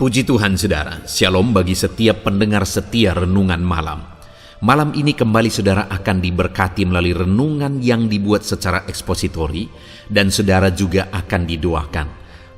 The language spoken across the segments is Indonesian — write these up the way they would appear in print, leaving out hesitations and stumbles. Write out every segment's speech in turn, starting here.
Puji Tuhan saudara, shalom bagi setiap pendengar setia renungan malam. Malam ini kembali saudara akan diberkati melalui renungan yang dibuat secara ekspositori dan saudara juga akan didoakan.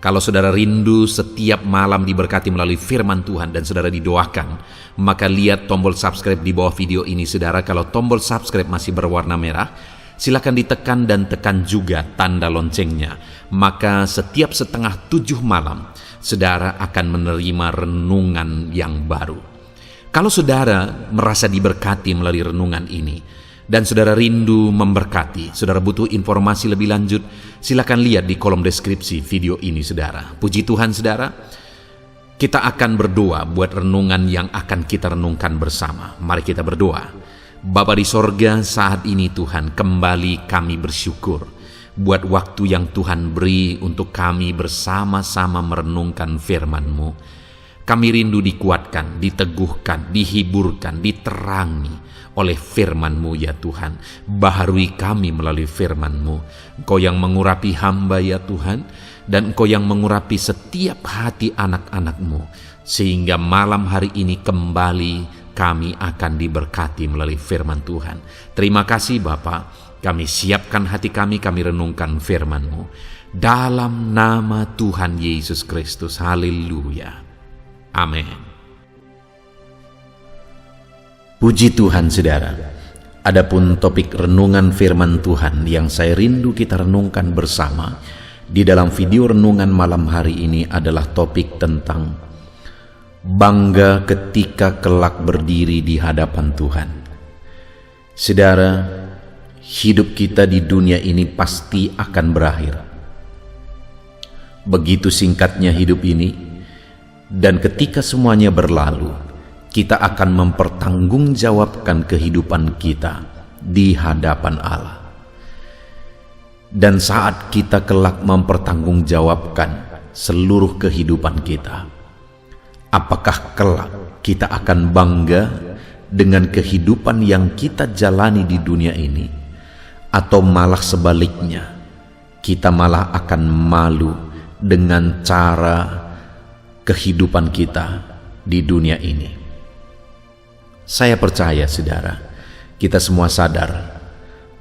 Kalau saudara rindu setiap malam diberkati melalui firman Tuhan dan saudara didoakan, maka lihat tombol subscribe di bawah video ini saudara. Kalau tombol subscribe masih berwarna merah, silakan ditekan dan tekan juga tanda loncengnya. Maka setiap 6:30 malam, saudara akan menerima renungan yang baru. Kalau saudara merasa diberkati melalui renungan ini, dan saudara rindu memberkati, saudara butuh informasi lebih lanjut, silakan lihat di kolom deskripsi video ini saudara. Puji Tuhan saudara, kita akan berdoa buat renungan yang akan kita renungkan bersama. Mari kita berdoa. Bapa di sorga, saat ini Tuhan kembali kami bersyukur buat waktu yang Tuhan beri untuk kami bersama-sama merenungkan firman-Mu. Kami rindu dikuatkan, diteguhkan, dihiburkan, diterangi oleh firman-Mu ya Tuhan. Baharui kami melalui firman-Mu. Engkau yang mengurapi hamba ya Tuhan, dan Engkau yang mengurapi setiap hati anak-anak-Mu, sehingga malam hari ini kembali kami akan diberkati melalui firman Tuhan. Terima kasih Bapa. Kami siapkan hati kami renungkan firman-Mu. Dalam nama Tuhan Yesus Kristus. Haleluya. Amin. Puji Tuhan saudara. Adapun topik renungan firman Tuhan yang saya rindu kita renungkan bersama di dalam video renungan malam hari ini adalah topik tentang bangga ketika kelak berdiri di hadapan Tuhan. Saudara, hidup kita di dunia ini pasti akan berakhir. Begitu singkatnya hidup ini, dan ketika semuanya berlalu, kita akan mempertanggungjawabkan kehidupan kita di hadapan Allah. Dan saat kita kelak mempertanggungjawabkan seluruh kehidupan kita, apakah kelak kita akan bangga dengan kehidupan yang kita jalani di dunia ini? Atau malah sebaliknya, kita malah akan malu dengan cara kehidupan kita di dunia ini. Saya percaya saudara, kita semua sadar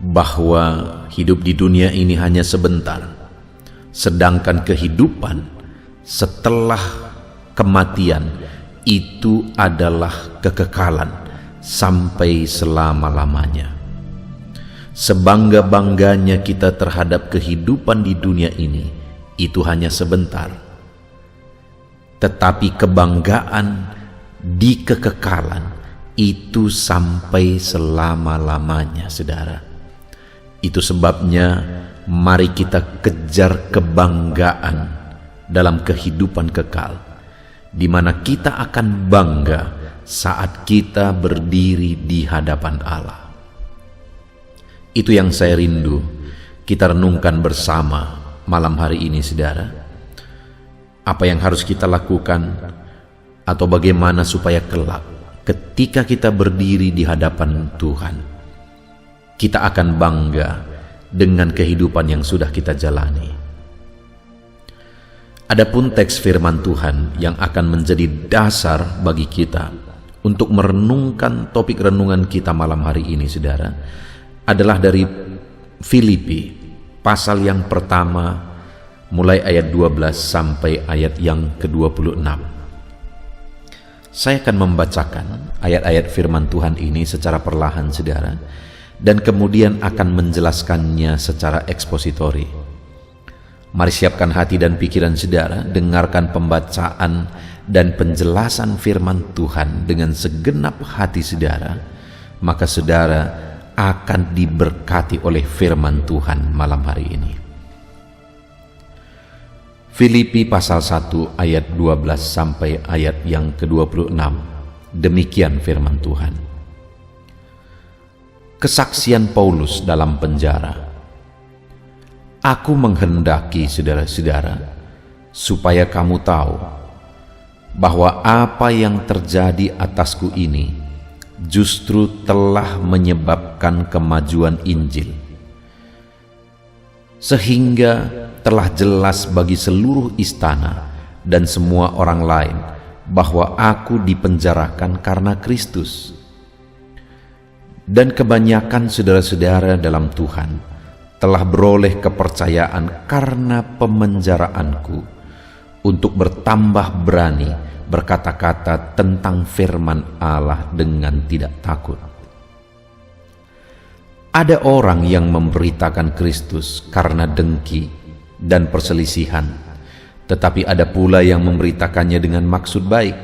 bahwa hidup di dunia ini hanya sebentar, sedangkan kehidupan setelah kematian itu adalah kekekalan sampai selama-lamanya. Sebangga-bangganya kita terhadap kehidupan di dunia ini, itu hanya sebentar. Tetapi kebanggaan di kekekalan itu sampai selama-lamanya, saudara. Itu sebabnya mari kita kejar kebanggaan dalam kehidupan kekal, di mana kita akan bangga saat kita berdiri di hadapan Allah. Itu yang saya rindu kita renungkan bersama malam hari ini saudara. Apa yang harus kita lakukan, atau bagaimana supaya kelak ketika kita berdiri di hadapan Tuhan, kita akan bangga dengan kehidupan yang sudah kita jalani. Adapun teks firman Tuhan yang akan menjadi dasar bagi kita untuk merenungkan topik renungan kita malam hari ini saudara, adalah dari Filipi pasal yang pertama mulai ayat 12 sampai ayat yang ke-26. Saya akan membacakan ayat-ayat firman Tuhan ini secara perlahan saudara, dan kemudian akan menjelaskannya secara ekspositori. Mari siapkan hati dan pikiran saudara, dengarkan pembacaan dan penjelasan firman Tuhan dengan segenap hati saudara, maka saudara akan diberkati oleh firman Tuhan malam hari ini. Filipi pasal 1 ayat 12 sampai ayat yang ke-26. Demikian firman Tuhan. Kesaksian Paulus dalam penjara. Aku menghendaki saudara-saudara supaya kamu tahu bahwa apa yang terjadi atasku ini justru telah menyebabkan kemajuan Injil, sehingga telah jelas bagi seluruh istana dan semua orang lain bahwa aku dipenjarakan karena Kristus. Dan kebanyakan saudara-saudara dalam Tuhan telah beroleh kepercayaan karena pemenjaraanku untuk bertambah berani berkata-kata tentang firman Allah dengan tidak takut. Ada orang yang memberitakan Kristus karena dengki dan perselisihan, tetapi ada pula yang memberitakannya dengan maksud baik.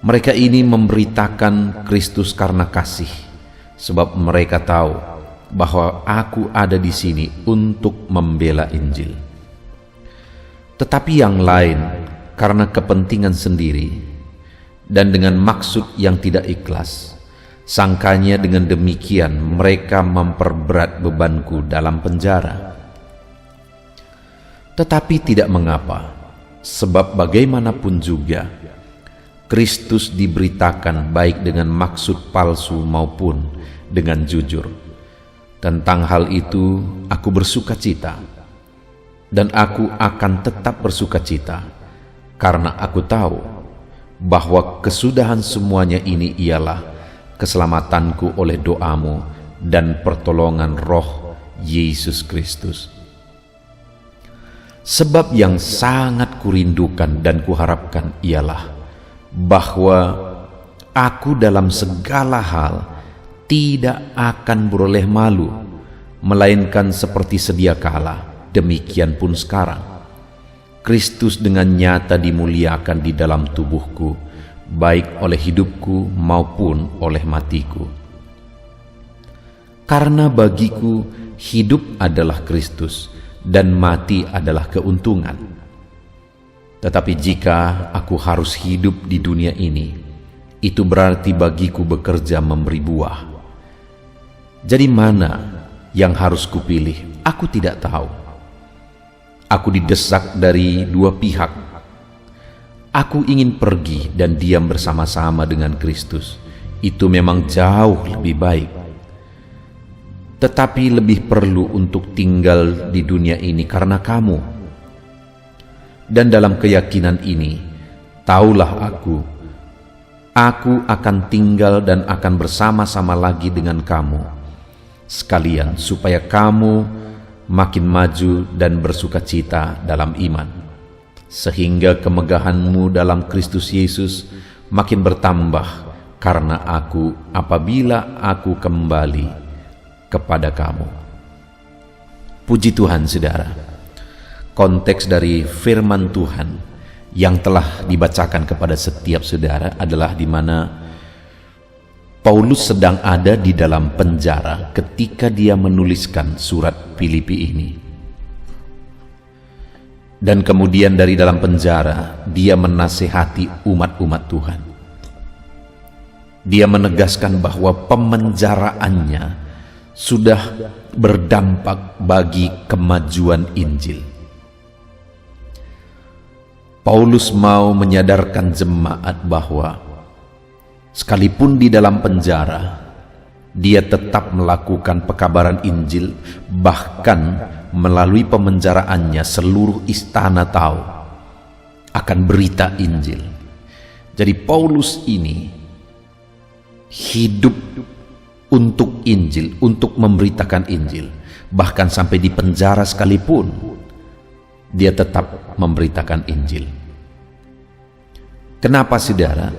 Mereka ini memberitakan Kristus karena kasih, sebab mereka tahu bahwa aku ada di sini untuk membela Injil. Tetapi yang lain karena kepentingan sendiri dan dengan maksud yang tidak ikhlas, sangkanya dengan demikian mereka memperberat bebanku dalam penjara. Tetapi tidak mengapa, sebab bagaimanapun juga Kristus diberitakan baik dengan maksud palsu maupun dengan jujur. Tentang hal itu aku bersuka cita, dan aku akan tetap bersuka cita, karena aku tahu bahwa kesudahan semuanya ini ialah keselamatanku oleh doamu dan pertolongan Roh Yesus Kristus. Sebab yang sangat kurindukan dan kuharapkan ialah bahwa aku dalam segala hal tidak akan beroleh malu, melainkan seperti sedia kala, demikian pun sekarang Kristus dengan nyata dimuliakan di dalam tubuhku, baik oleh hidupku maupun oleh matiku. Karena bagiku hidup adalah Kristus dan mati adalah keuntungan. Tetapi jika aku harus hidup di dunia ini, itu berarti bagiku bekerja memberi buah. Jadi mana yang harus kupilih? Aku tidak tahu. Aku didesak dari dua pihak. Aku ingin pergi dan diam bersama-sama dengan Kristus. Itu memang jauh lebih baik. Tetapi lebih perlu untuk tinggal di dunia ini karena kamu. Dan dalam keyakinan ini, taulah aku akan tinggal dan akan bersama-sama lagi dengan kamu, sekalian supaya kamu makin maju dan bersuka cita dalam iman, sehingga kemegahanmu dalam Kristus Yesus makin bertambah karena aku apabila aku kembali kepada kamu. Puji Tuhan, saudara. Konteks dari firman Tuhan yang telah dibacakan kepada setiap saudara adalah di mana Paulus sedang ada di dalam penjara ketika dia menuliskan surat Filipi ini. Dan kemudian dari dalam penjara dia menasihati umat-umat Tuhan. Dia menegaskan bahwa pemenjaraannya sudah berdampak bagi kemajuan Injil. Paulus mau menyadarkan jemaat bahwa sekalipun di dalam penjara, dia tetap melakukan pekabaran Injil, bahkan melalui pemenjaraannya seluruh istana tahu akan berita Injil. Jadi Paulus ini hidup untuk Injil, untuk memberitakan Injil. Bahkan sampai di penjara sekalipun, dia tetap memberitakan Injil. Kenapa, saudara?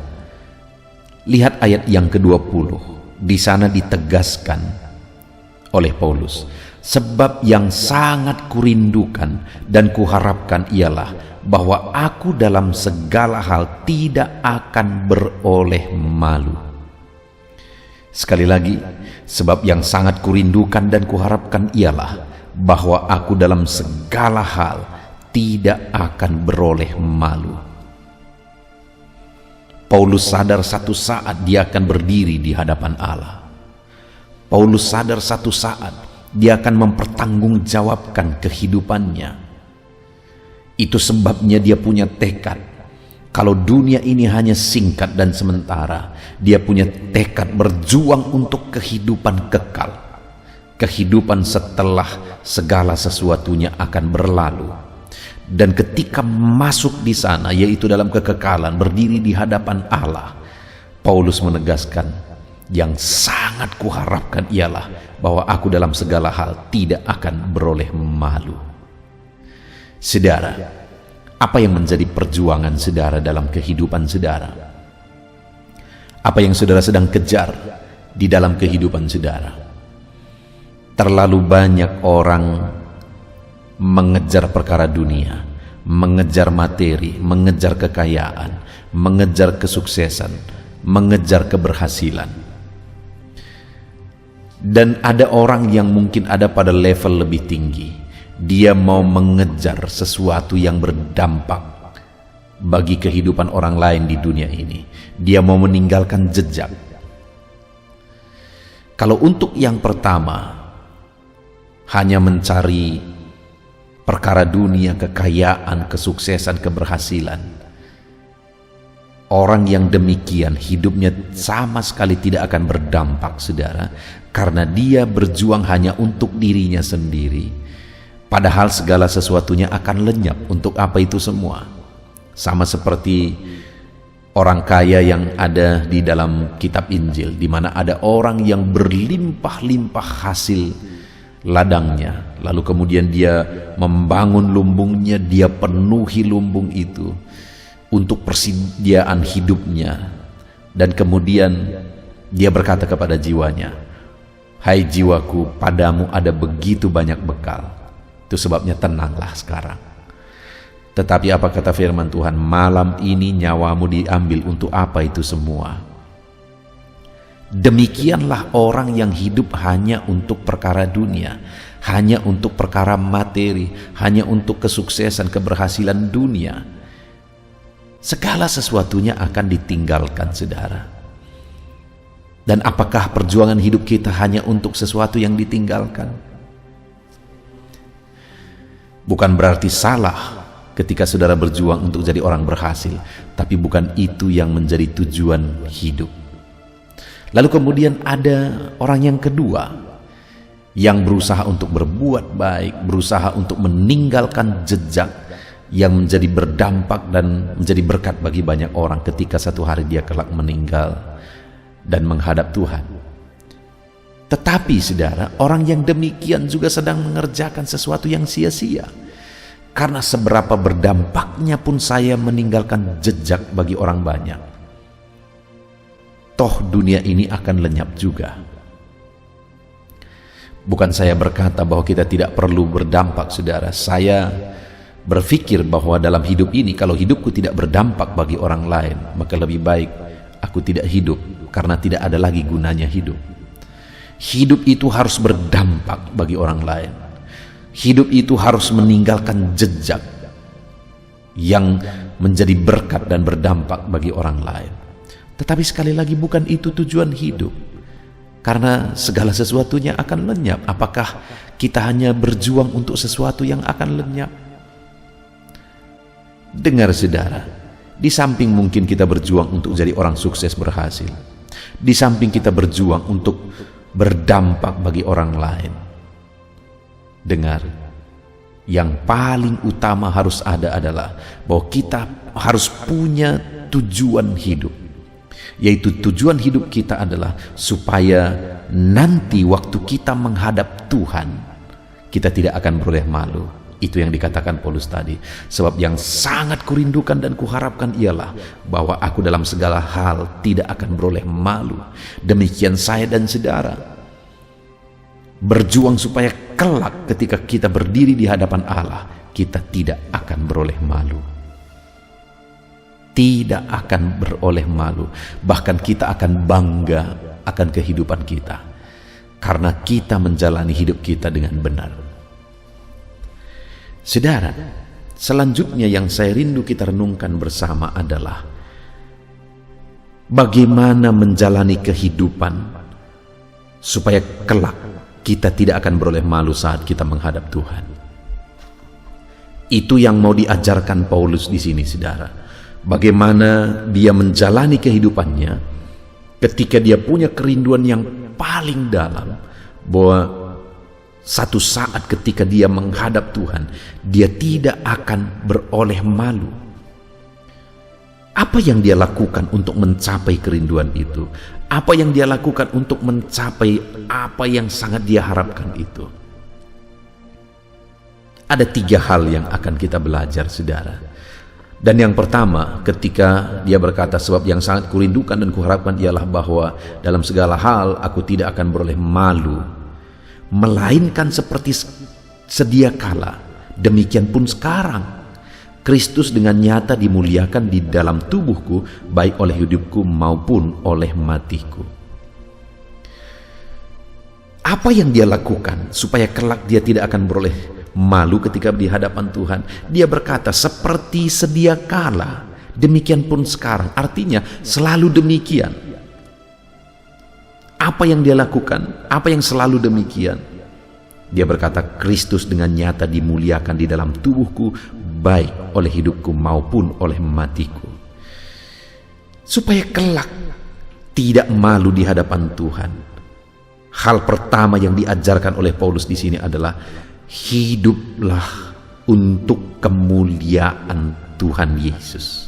Lihat ayat yang ke-20. Di sana ditegaskan oleh Paulus, sebab yang sangat kurindukan dan kuharapkan ialah bahwa aku dalam segala hal tidak akan beroleh malu. Sekali lagi, sebab yang sangat kurindukan dan kuharapkan ialah bahwa aku dalam segala hal tidak akan beroleh malu. Paulus sadar satu saat dia akan berdiri di hadapan Allah. Paulus sadar satu saat dia akan mempertanggungjawabkan kehidupannya. Itu sebabnya dia punya tekad. Kalau dunia ini hanya singkat dan sementara, dia punya tekad berjuang untuk kehidupan kekal. Kehidupan setelah segala sesuatunya akan berlalu. Dan ketika masuk di sana, yaitu dalam kekekalan, berdiri di hadapan Allah, Paulus menegaskan, yang sangat kuharapkan ialah bahwa aku dalam segala hal tidak akan beroleh malu. Saudara, apa yang menjadi perjuangan saudara dalam kehidupan saudara? Apa yang saudara sedang kejar di dalam kehidupan saudara? Terlalu banyak orang mengejar perkara dunia, mengejar materi, mengejar kekayaan, mengejar kesuksesan, mengejar keberhasilan. Dan ada orang yang mungkin ada pada level lebih tinggi. Dia mau mengejar sesuatu yang berdampak bagi kehidupan orang lain di dunia ini. Dia mau meninggalkan jejak. Kalau untuk yang pertama, hanya mencari perkara dunia, kekayaan, kesuksesan, keberhasilan, orang yang demikian hidupnya sama sekali tidak akan berdampak, saudara, karena dia berjuang hanya untuk dirinya sendiri. Padahal segala sesuatunya akan lenyap. Untuk apa itu semua? Sama seperti orang kaya yang ada di dalam kitab Injil, di mana ada orang yang berlimpah-limpah hasil ladangnya, lalu kemudian dia membangun lumbungnya, dia penuhi lumbung itu untuk persediaan hidupnya, dan kemudian dia berkata kepada jiwanya, "Hai jiwaku, padamu ada begitu banyak bekal, itu sebabnya tenanglah sekarang." Tetapi apa kata firman Tuhan? Malam ini nyawamu diambil untuk apa itu semua? Demikianlah orang yang hidup hanya untuk perkara dunia, hanya untuk perkara materi, hanya untuk kesuksesan, keberhasilan dunia. Segala sesuatunya akan ditinggalkan, saudara. Dan apakah perjuangan hidup kita hanya untuk sesuatu yang ditinggalkan? Bukan berarti salah ketika saudara berjuang untuk jadi orang berhasil, tapi bukan itu yang menjadi tujuan hidup. Lalu kemudian ada orang yang kedua yang berusaha untuk berbuat baik, berusaha untuk meninggalkan jejak yang menjadi berdampak dan menjadi berkat bagi banyak orang ketika satu hari dia kelak meninggal dan menghadap Tuhan. Tetapi saudara, orang yang demikian juga sedang mengerjakan sesuatu yang sia-sia. Karena seberapa berdampaknya pun saya meninggalkan jejak bagi orang banyak, toh dunia ini akan lenyap juga. Bukan saya berkata bahwa kita tidak perlu berdampak, saudara. Saya berpikir bahwa dalam hidup ini, kalau hidupku tidak berdampak bagi orang lain, maka lebih baik aku tidak hidup, karena tidak ada lagi gunanya hidup. Hidup itu harus berdampak bagi orang lain. Hidup itu harus meninggalkan jejak yang menjadi berkat dan berdampak bagi orang lain. Tetapi sekali lagi, bukan itu tujuan hidup, karena segala sesuatunya akan lenyap. Apakah kita hanya berjuang untuk sesuatu yang akan lenyap? Dengar saudara, di samping mungkin kita berjuang untuk jadi orang sukses berhasil, di samping kita berjuang untuk berdampak bagi orang lain, dengar, yang paling utama harus ada adalah bahwa kita harus punya tujuan hidup. Yaitu tujuan hidup kita adalah supaya nanti waktu kita menghadap Tuhan, kita tidak akan beroleh malu. Itu yang dikatakan Paulus tadi. Sebab yang sangat kurindukan dan kuharapkan ialah bahwa aku dalam segala hal tidak akan beroleh malu. Demikian saya dan saudara berjuang supaya kelak ketika kita berdiri di hadapan Allah, kita tidak akan beroleh malu. Tidak akan beroleh malu, bahkan kita akan bangga akan kehidupan kita karena kita menjalani hidup kita dengan benar. Saudara, selanjutnya yang saya rindu kita renungkan bersama adalah bagaimana menjalani kehidupan supaya kelak kita tidak akan beroleh malu saat kita menghadap Tuhan. Itu yang mau diajarkan Paulus di sini, saudara. Bagaimana dia menjalani kehidupannya ketika dia punya kerinduan yang paling dalam bahwa Satu saat ketika dia menghadap Tuhan, dia tidak akan beroleh malu. Apa yang dia lakukan untuk mencapai kerinduan itu? Apa yang dia lakukan untuk mencapai apa yang sangat dia harapkan itu? Ada 3 hal yang akan kita belajar, saudara. Dan yang pertama, ketika dia berkata, sebab yang sangat kurindukan dan kuharapkan ialah bahwa dalam segala hal aku tidak akan beroleh malu, melainkan seperti sedia kala, demikian pun sekarang Kristus dengan nyata dimuliakan di dalam tubuhku, baik oleh hidupku maupun oleh matiku. Apa yang dia lakukan supaya kelak dia tidak akan beroleh malu ketika di hadapan Tuhan? Dia berkata seperti sedia kala, demikian pun sekarang. Artinya selalu demikian. Apa yang dia lakukan? Apa yang selalu demikian? Dia berkata, Kristus dengan nyata dimuliakan di dalam tubuhku, baik oleh hidupku maupun oleh matiku. Supaya kelak tidak malu di hadapan Tuhan. Hal pertama yang diajarkan oleh Paulus di sini adalah hiduplah untuk kemuliaan Tuhan Yesus.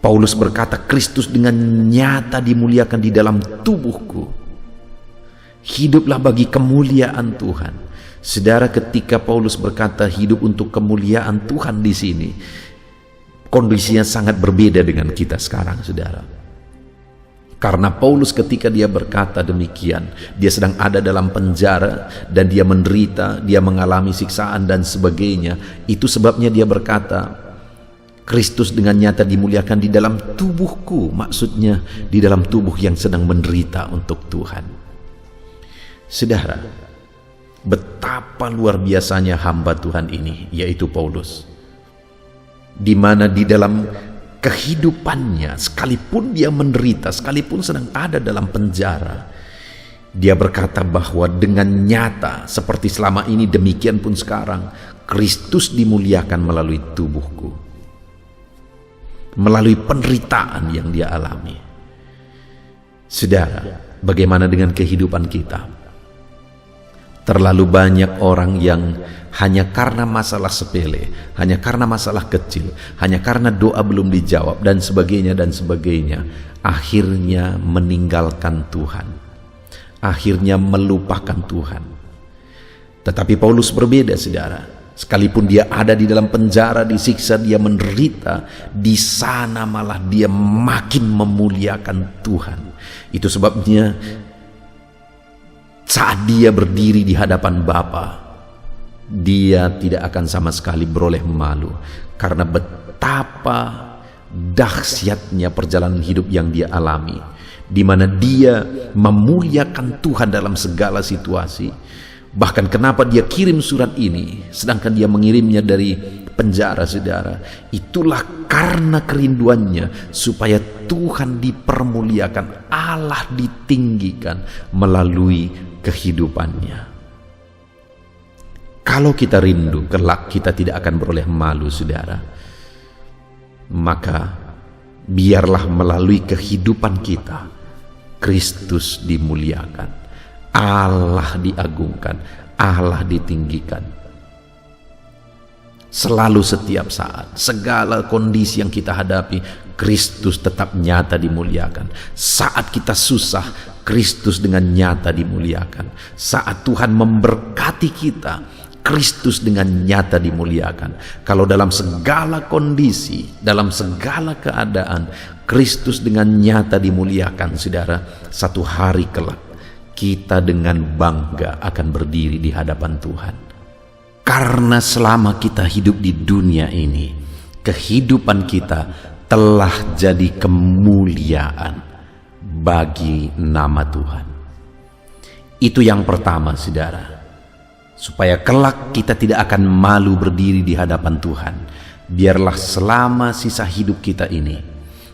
Paulus berkata, Kristus dengan nyata dimuliakan di dalam tubuhku. Hiduplah bagi kemuliaan Tuhan. Saudara, ketika Paulus berkata hidup untuk kemuliaan Tuhan di sini, kondisinya sangat berbeda dengan kita sekarang, saudara. Karena Paulus ketika dia berkata demikian, dia sedang ada dalam penjara dan dia menderita, dia mengalami siksaan dan sebagainya. Itu sebabnya dia berkata, Kristus dengan nyata dimuliakan di dalam tubuhku, maksudnya di dalam tubuh yang sedang menderita untuk Tuhan. Saudara, betapa luar biasanya hamba Tuhan ini, yaitu Paulus, di mana di dalam kehidupannya, sekalipun dia menderita, sekalipun sedang ada dalam penjara, dia berkata bahwa dengan nyata seperti selama ini, demikian pun sekarang Kristus dimuliakan melalui tubuhku, melalui penderitaan yang dia alami. Saudara, bagaimana dengan kehidupan kita? Terlalu banyak orang yang hanya karena masalah sepele, hanya karena masalah kecil, hanya karena doa belum dijawab dan sebagainya, akhirnya meninggalkan Tuhan, akhirnya melupakan Tuhan. Tetapi Paulus berbeda, saudara. Sekalipun dia ada di dalam penjara, disiksa, dia menderita, di sana malah dia makin memuliakan Tuhan. Itu sebabnya saat dia berdiri di hadapan Bapa, dia tidak akan sama sekali beroleh malu, karena betapa dahsyatnya perjalanan hidup yang dia alami, di mana dia memuliakan Tuhan dalam segala situasi. Bahkan kenapa dia kirim surat ini sedangkan dia mengirimnya dari penjara, saudara, itulah karena kerinduannya supaya Tuhan dipermuliakan, Allah ditinggikan melalui kehidupannya. Kalau kita rindu kelak kita tidak akan beroleh malu, saudara, maka biarlah melalui kehidupan kita Kristus dimuliakan, Allah diagungkan, Allah ditinggikan. Selalu, setiap saat, segala kondisi yang kita hadapi, Kristus tetap nyata dimuliakan. Saat kita susah, Kristus dengan nyata dimuliakan. Saat Tuhan memberkati kita, Kristus dengan nyata dimuliakan. Kalau dalam segala kondisi, dalam segala keadaan, Kristus dengan nyata dimuliakan, saudara, satu hari kelak kita dengan bangga akan berdiri di hadapan Tuhan. Karena selama kita hidup di dunia ini, kehidupan kita telah jadi kemuliaan bagi nama Tuhan. Itu yang pertama, saudara. Supaya kelak kita tidak akan malu berdiri di hadapan Tuhan, biarlah selama sisa hidup kita ini,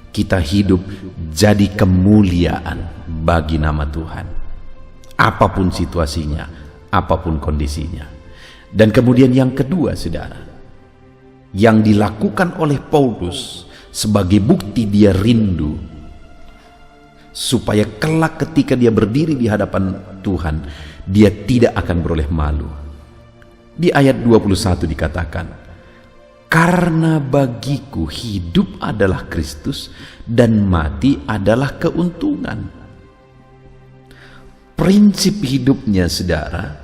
kita hidup jadi kemuliaan bagi nama Tuhan. Apapun situasinya, apapun kondisinya. Dan kemudian yang kedua, saudara, yang dilakukan oleh Paulus sebagai bukti dia rindu supaya kelak ketika dia berdiri di hadapan Tuhan, dia tidak akan beroleh malu. Di ayat 21 dikatakan, karena bagiku hidup adalah Kristus dan mati adalah keuntungan. Prinsip hidupnya, saudara,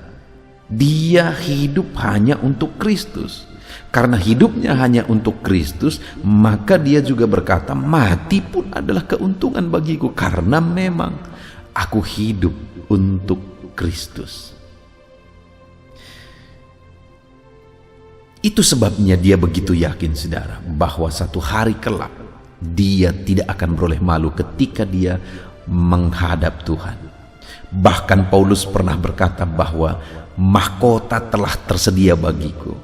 dia hidup hanya untuk Kristus. Karena hidupnya hanya untuk Kristus, maka dia juga berkata, mati pun adalah keuntungan bagiku, karena memang aku hidup untuk Kristus. Itu sebabnya dia begitu yakin, saudara, bahwa satu hari kelak dia tidak akan beroleh malu ketika dia menghadap Tuhan. Bahkan Paulus pernah berkata bahwa mahkota telah tersedia bagiku.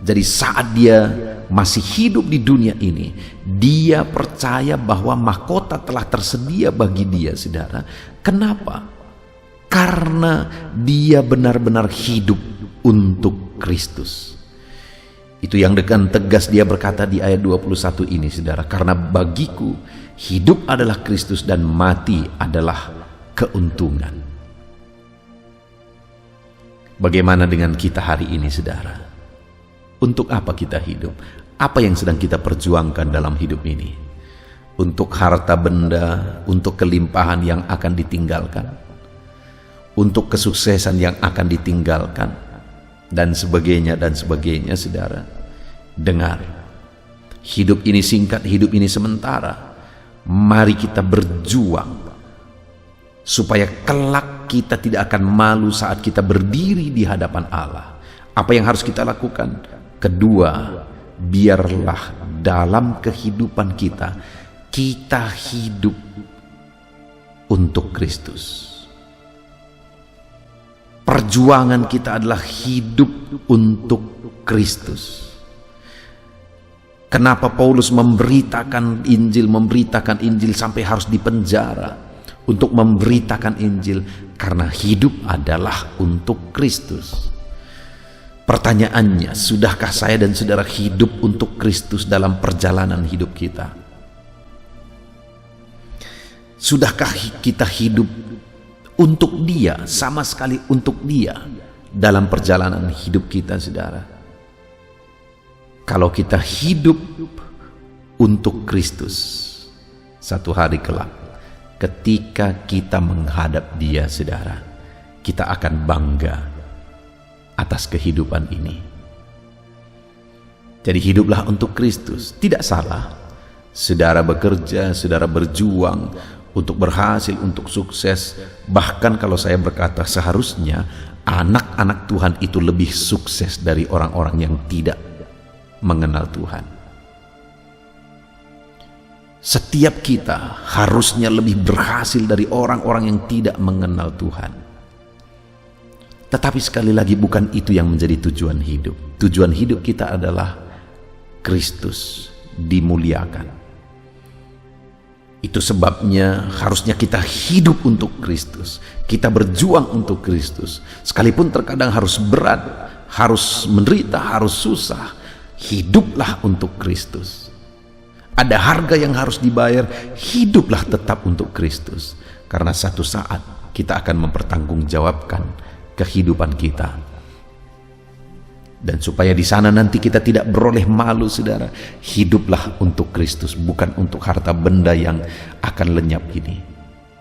Jadi saat dia masih hidup di dunia ini, dia percaya bahwa mahkota telah tersedia bagi dia, saudara. Kenapa? Karena dia benar-benar hidup untuk Kristus. Itu yang dengan tegas dia berkata di ayat 21 ini, saudara. Karena bagiku hidup adalah Kristus dan mati adalah keuntungan. Bagaimana dengan kita hari ini, saudara? Untuk apa kita hidup? Apa yang sedang kita perjuangkan dalam hidup ini? Untuk harta benda, untuk kelimpahan yang akan ditinggalkan, untuk kesuksesan yang akan ditinggalkan, dan sebagainya, saudara. Dengar, hidup ini singkat, hidup ini sementara. Mari kita berjuang supaya kelak kita tidak akan malu saat kita berdiri di hadapan Allah. Apa yang harus kita lakukan? Kedua, biarlah dalam kehidupan kita hidup untuk Kristus. Perjuangan kita adalah hidup untuk Kristus. Kenapa Paulus memberitakan Injil sampai harus dipenjara untuk memberitakan Injil? Karena hidup adalah untuk Kristus. Pertanyaannya, sudahkah saya dan saudara hidup untuk Kristus dalam perjalanan hidup kita? Sudahkah kita hidup untuk Dia, sama sekali untuk Dia dalam perjalanan hidup kita, saudara? Kalau kita hidup untuk Kristus, satu hari kelak ketika kita menghadap Dia, saudara, kita akan bangga atas kehidupan ini. Jadi hiduplah untuk Kristus. Tidak salah saudara bekerja, saudara berjuang untuk berhasil, untuk sukses. Bahkan kalau saya berkata, seharusnya anak-anak Tuhan itu lebih sukses dari orang-orang yang tidak mengenal Tuhan. Setiap kita harusnya lebih berhasil dari orang-orang yang tidak mengenal Tuhan. Tetapi sekali lagi, bukan itu yang menjadi tujuan hidup. Tujuan hidup kita adalah Kristus dimuliakan. Itu sebabnya harusnya kita hidup untuk Kristus. Kita berjuang untuk Kristus. Sekalipun terkadang harus berat, harus menderita, harus susah. Hiduplah untuk Kristus. Ada harga yang harus dibayar, hiduplah tetap untuk Kristus. Karena satu saat kita akan mempertanggungjawabkan kehidupan kita. Dan supaya di sana nanti kita tidak beroleh malu, saudara, hiduplah untuk Kristus, bukan untuk harta benda yang akan lenyap ini.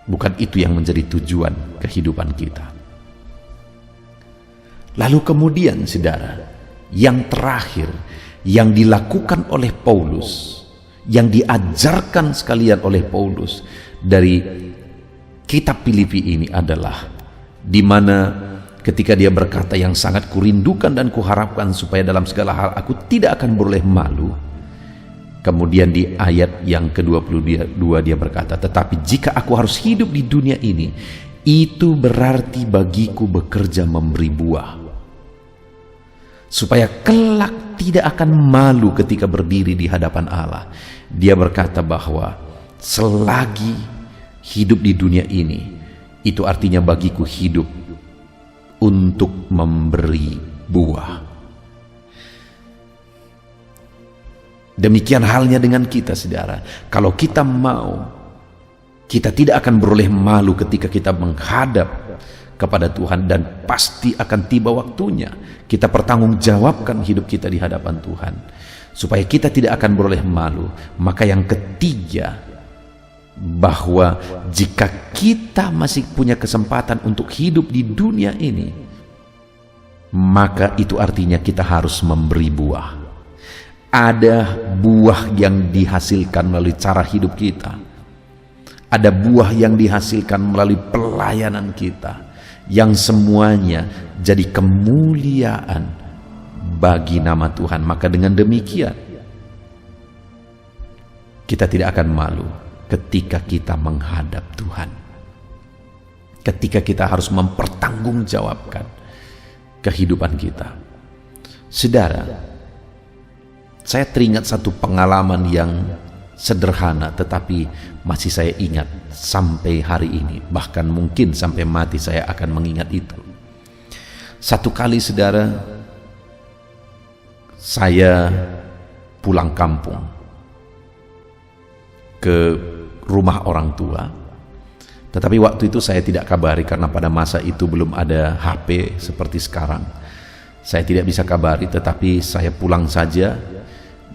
Bukan itu yang menjadi tujuan kehidupan kita. Lalu kemudian, saudara, yang terakhir yang dilakukan oleh Paulus, yang diajarkan sekalian oleh Paulus dari kitab Filipi ini adalah di mana ketika dia berkata, yang sangat kurindukan dan kuharapkan supaya dalam segala hal aku tidak akan beroleh malu. Kemudian di ayat yang ke-22 dia berkata, tetapi jika aku harus hidup di dunia ini, itu berarti bagiku bekerja memberi buah, supaya kelak tidak akan malu ketika berdiri di hadapan Allah. Dia berkata bahwa selagi hidup di dunia ini, itu artinya bagiku hidup untuk memberi buah. Demikian halnya dengan kita, saudara. Kalau kita mau, kita tidak akan beroleh malu ketika kita menghadap kepada Tuhan, dan pasti akan tiba waktunya kita pertanggungjawabkan hidup kita di hadapan Tuhan, supaya kita tidak akan beroleh malu. Maka yang ketiga, bahwa jika kita masih punya kesempatan untuk hidup di dunia ini, maka itu artinya kita harus memberi buah. Ada buah yang dihasilkan melalui cara hidup kita, ada buah yang dihasilkan melalui pelayanan kita, yang semuanya jadi kemuliaan bagi nama Tuhan. Maka dengan demikian kita tidak akan malu ketika kita menghadap Tuhan, ketika kita harus mempertanggungjawabkan kehidupan kita. Saudara, saya teringat satu pengalaman yang sederhana tetapi masih saya ingat sampai hari ini, bahkan mungkin sampai mati saya akan mengingat itu. Satu kali, saudara, saya pulang kampung ke rumah orang tua, tetapi waktu itu saya tidak kabari karena pada masa itu belum ada HP seperti sekarang. Saya tidak bisa kabari, tetapi saya pulang saja,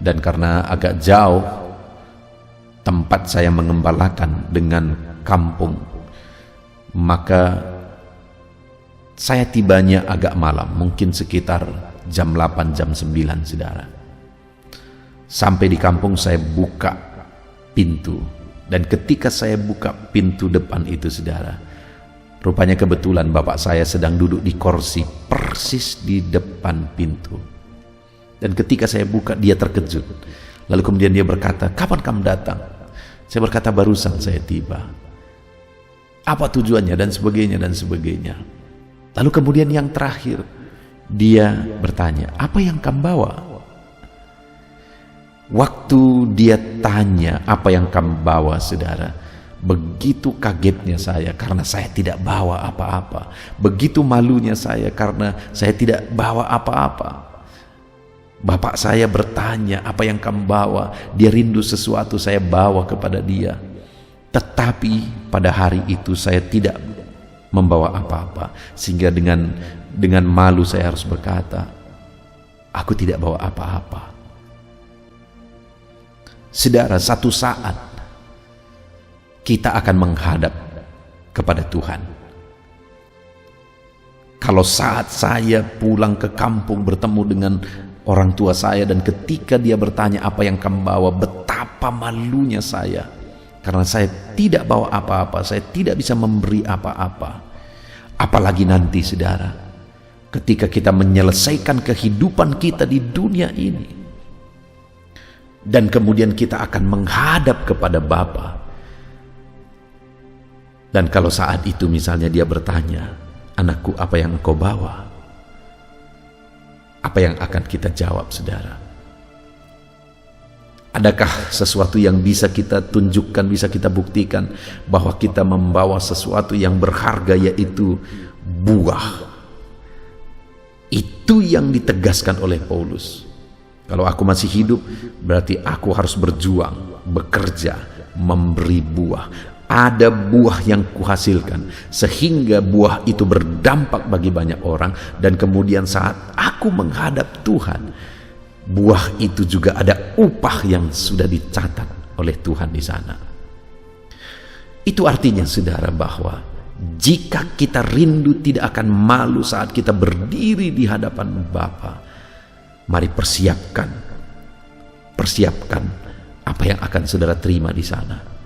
dan karena agak jauh tempat saya mengembalakan dengan kampung, maka saya tibanya agak malam, mungkin sekitar jam 8, jam 9, saudara. Sampai di kampung saya buka pintu, dan ketika saya buka pintu depan itu, saudara, rupanya kebetulan bapak saya sedang duduk di kursi persis di depan pintu. Dan ketika saya buka, dia terkejut. Lalu kemudian dia berkata, "Kapan kamu datang?" Saya berkata, "Barusan saya tiba." "Apa tujuannya?" dan sebagainya dan sebagainya. Lalu kemudian yang terakhir, dia bertanya, "Apa yang kamu bawa?" Waktu dia tanya apa yang kamu bawa, saudara, begitu kagetnya saya karena saya tidak bawa apa-apa. Begitu malunya saya karena saya tidak bawa apa-apa. Bapak saya bertanya, "Apa yang kamu bawa?" Dia rindu sesuatu, saya bawa kepada dia. Tetapi pada hari itu saya tidak membawa apa-apa, sehingga dengan malu saya harus berkata, "Aku tidak bawa apa-apa." Saudara, satu saat kita akan menghadap kepada Tuhan. Kalau saat saya pulang ke kampung bertemu dengan orang tua saya, dan ketika dia bertanya, "Apa yang kamu bawa?" betapa malunya saya karena saya tidak bawa apa-apa, saya tidak bisa memberi apa-apa. Apalagi nanti, saudara, ketika kita menyelesaikan kehidupan kita di dunia ini, dan kemudian kita akan menghadap kepada Bapa. Dan kalau saat itu misalnya dia bertanya, "Anakku, apa yang engkau bawa?" Apa yang akan kita jawab, saudara? Adakah sesuatu yang bisa kita tunjukkan, bisa kita buktikan bahwa kita membawa sesuatu yang berharga, yaitu buah? Itu yang ditegaskan oleh Paulus. Kalau aku masih hidup, berarti aku harus berjuang, bekerja, memberi buah. Ada buah yang kuhasilkan, sehingga buah itu berdampak bagi banyak orang. Dan kemudian saat aku menghadap Tuhan, buah itu juga ada upah yang sudah dicatat oleh Tuhan di sana. Itu artinya, saudara, bahwa jika kita rindu tidak akan malu saat kita berdiri di hadapan Bapa, mari persiapkan apa yang akan saudara terima di sana.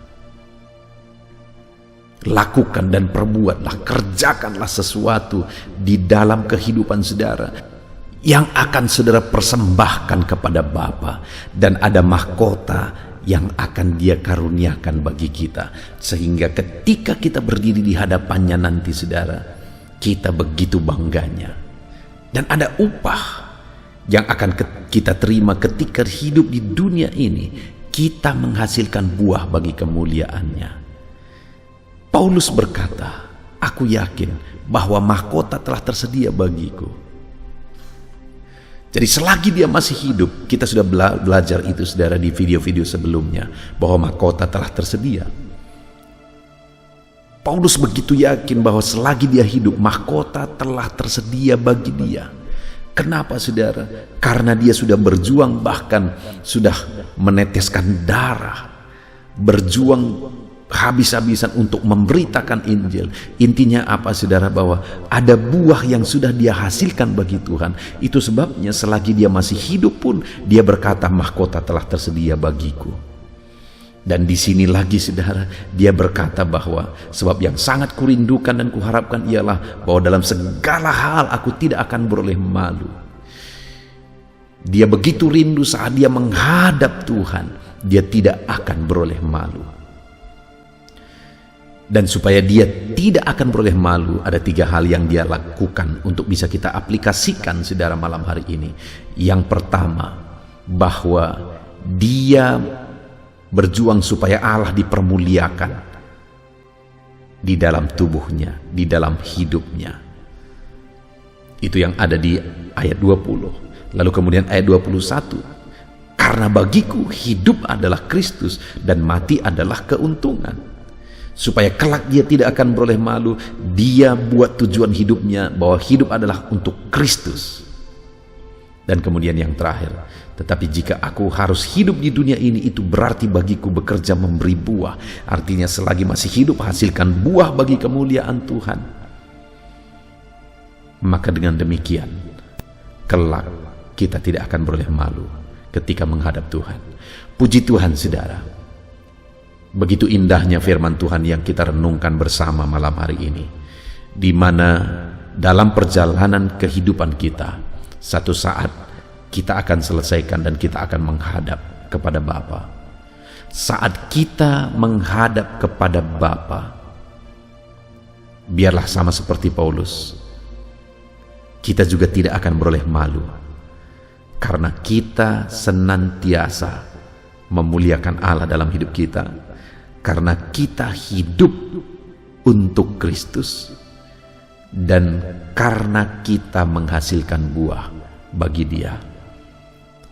Lakukan dan perbuatlah, kerjakanlah sesuatu di dalam kehidupan saudara yang akan saudara persembahkan kepada Bapa, dan ada mahkota yang akan Dia karuniakan bagi kita, sehingga ketika kita berdiri di hadapannya nanti, saudara, kita begitu bangganya. Dan ada upah yang akan kita terima ketika hidup di dunia ini, kita menghasilkan buah bagi kemuliaannya. Paulus berkata, "Aku yakin bahwa mahkota telah tersedia bagiku." Jadi selagi dia masih hidup, kita sudah belajar itu, saudara, di video-video sebelumnya, bahwa mahkota telah tersedia. Paulus begitu yakin bahwa selagi dia hidup, mahkota telah tersedia bagi dia. Kenapa saudara? Karena dia sudah berjuang, bahkan sudah meneteskan darah, berjuang habis-habisan untuk memberitakan Injil. Intinya apa saudara? Bahwa ada buah yang sudah dia hasilkan bagi Tuhan. Itu sebabnya selagi dia masih hidup pun dia berkata, mahkota telah tersedia bagiku. Dan di sini lagi saudara, dia berkata bahwa sebab yang sangat kurindukan dan kuharapkan ialah bahwa dalam segala hal aku tidak akan beroleh malu. Dia begitu rindu saat dia menghadap Tuhan, dia tidak akan beroleh malu. Dan supaya dia tidak akan beroleh malu, ada 3 hal yang dia lakukan untuk bisa kita aplikasikan saudara malam hari ini. Yang pertama, bahwa dia berjuang supaya Allah dipermuliakan di dalam tubuhnya, di dalam hidupnya. Itu yang ada di ayat 20. Lalu kemudian ayat 21. Karena bagiku hidup adalah Kristus dan mati adalah keuntungan. Supaya kelak dia tidak akan beroleh malu, dia buat tujuan hidupnya bahwa hidup adalah untuk Kristus. Dan kemudian yang terakhir, tetapi jika aku harus hidup di dunia ini, itu berarti bagiku bekerja memberi buah. Artinya selagi masih hidup, hasilkan buah bagi kemuliaan Tuhan. Maka dengan demikian, kelak kita tidak akan beroleh malu ketika menghadap Tuhan. Puji Tuhan saudara. Begitu indahnya firman Tuhan yang kita renungkan bersama malam hari ini, di mana dalam perjalanan kehidupan kita, satu saat kita akan selesaikan dan kita akan menghadap kepada Bapa. Saat kita menghadap kepada Bapa, biarlah sama seperti Paulus, kita juga tidak akan beroleh malu, karena kita senantiasa memuliakan Allah dalam hidup kita. Karena kita hidup untuk Kristus dan karena kita menghasilkan buah bagi Dia.